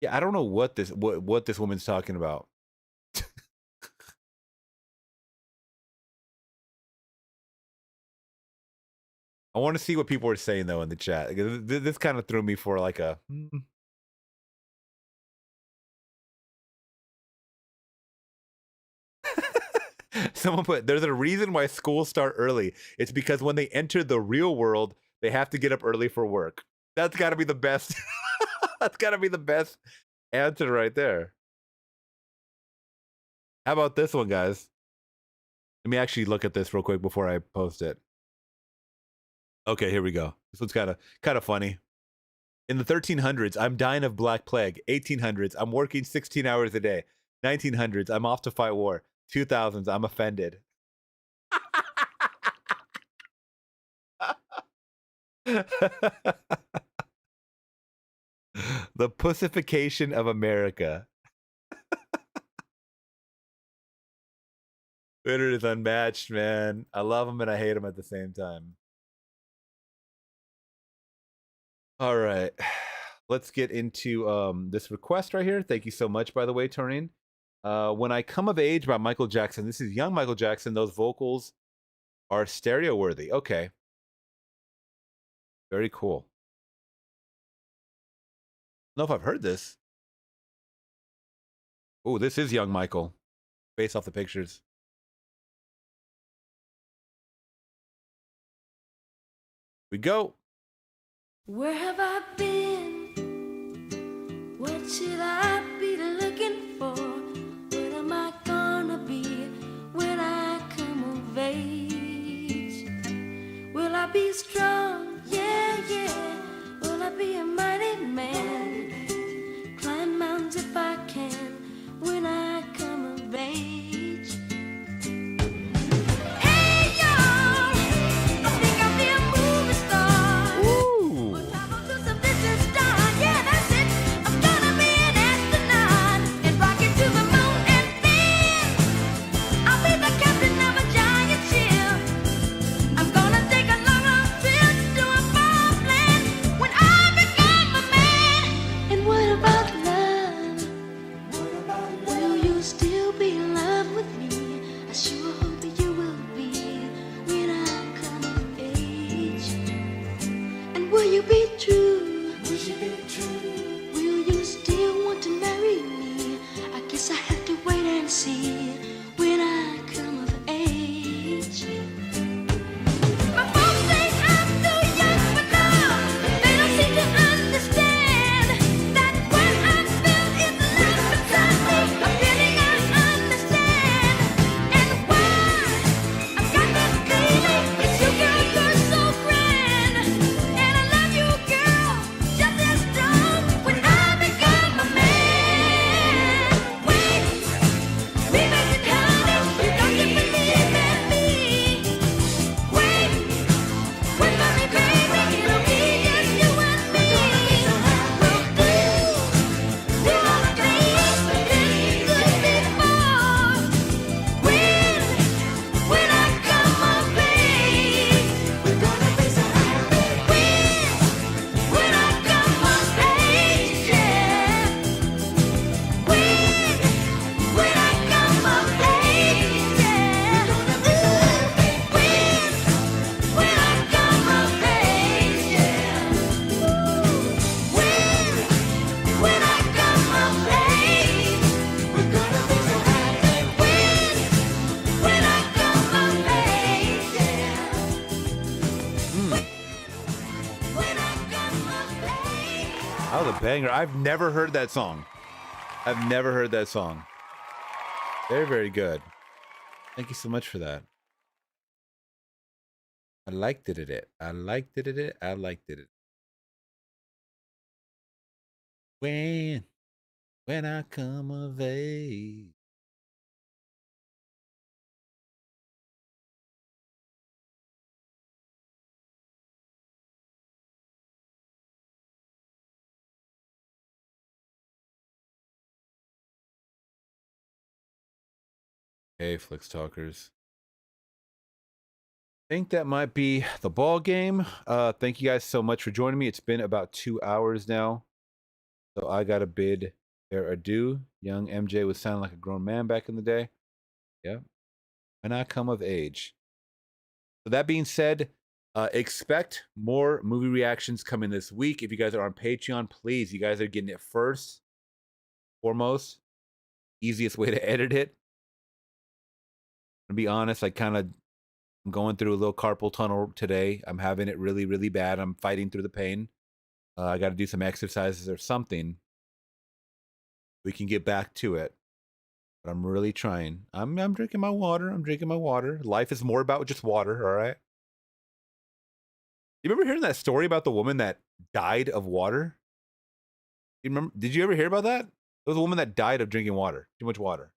Yeah, I don't know what this woman's talking about. I want to see what people are saying though in the chat. This kind of threw me for like a Someone put, there's a reason why schools start early. It's because when they enter the real world, they have to get up early for work. That's got to be the best. That's got to be the best answer right there. How about this one, guys? Let me actually look at this real quick before I post it. Okay, here we go. This one's kind of funny. In the 1300s, I'm dying of Black Plague. 1800s, I'm working 16 hours a day. 1900s, I'm off to fight war. 2000s, I'm offended. The pussification of America. Twitter is unmatched, man. I love him and I hate him at the same time. All right, let's get into this request right here. Thank you so much, by the way, Turin. When I Come of Age by Michael Jackson. This is young Michael Jackson. Those vocals are stereo worthy. Okay. Very cool. I don't know if I've heard this. Oh, this is young Michael. Based off the pictures. We go. Where have I been? What should I be looking for? What am I gonna be when I come of age? Will I be strong? Yeah, yeah. Will I be a mighty man? Climb mountains if I can when I come of age. Will you be true? Will you be true? Will you still want to marry me? I guess I have to wait and see when I come of age. My folks say I'm too young for love. They don't seem to understand that when I feel in the life beside me, a feeling I understand. And why I've got that feeling, it's you, girl, you're so grand. And I love you, girl, just as strong when I become a man. Wait, we That was a banger. I've never heard that song. I've never heard that song. Very, very good. Thank you so much for that. I liked it. I liked it. I liked it. When I come of age. Hey, Flix Talkers. I think that might be the ball game. Thank you guys so much for joining me. It's been about 2 hours now. So I got to bid fair adieu. Young MJ was sounding like a grown man back in the day. Yeah. When I come of age. So that being said, expect more movie reactions coming this week. If you guys are on Patreon, please, you guys are getting it first, foremost. Easiest way to edit it. To be honest, I'm going through a little carpal tunnel today. I'm having it really, really bad. I'm fighting through the pain. I got to do some exercises or something. We can get back to it. But I'm really trying. I'm drinking my water. I'm drinking my water. Life is more about just water, all right? You remember hearing that story about the woman that died of water? You remember? Did you ever hear about that? There was a woman that died of drinking water. Too much water.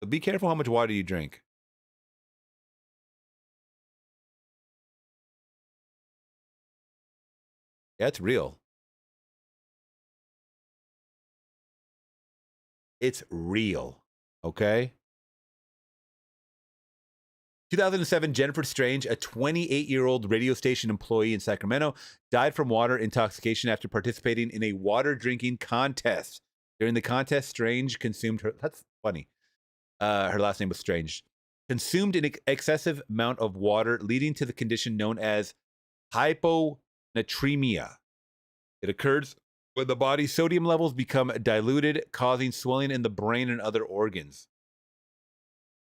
So be careful how much water you drink. Yeah, it's real. It's real. Okay? 2007, Jennifer Strange, a 28-year-old radio station employee in Sacramento, died from water intoxication after participating in a water drinking contest. During the contest, Strange consumed her... That's funny. Her last name was Strange. Consumed an excessive amount of water, leading to the condition known as hyponatremia. It occurs when the body's sodium levels become diluted, causing swelling in the brain and other organs.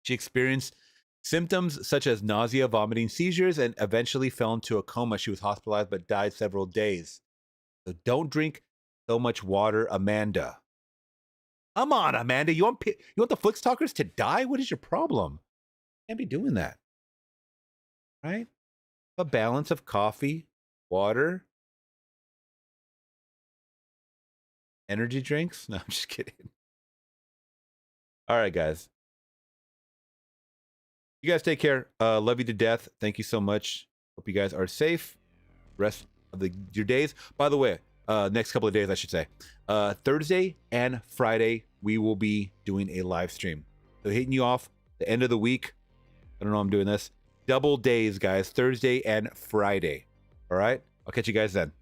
She experienced symptoms such as nausea, vomiting, seizures, and eventually fell into a coma. She was hospitalized but died several days. So don't drink so much water, Amanda. Come on, Amanda. You want the Flix Talkers to die? What is your problem? You can't be doing that. Right? A balance of coffee, water, energy drinks. No, I'm just kidding. All right, guys. You guys take care. Love you to death. Thank you so much. Hope you guys are safe. Rest of your days. By the way, next couple of days, I should say. Thursday and Friday, we will be doing a live stream. So hitting you off the end of the week. I don't know I'm doing this. Double days, guys. Thursday and Friday. All right? I'll catch you guys then.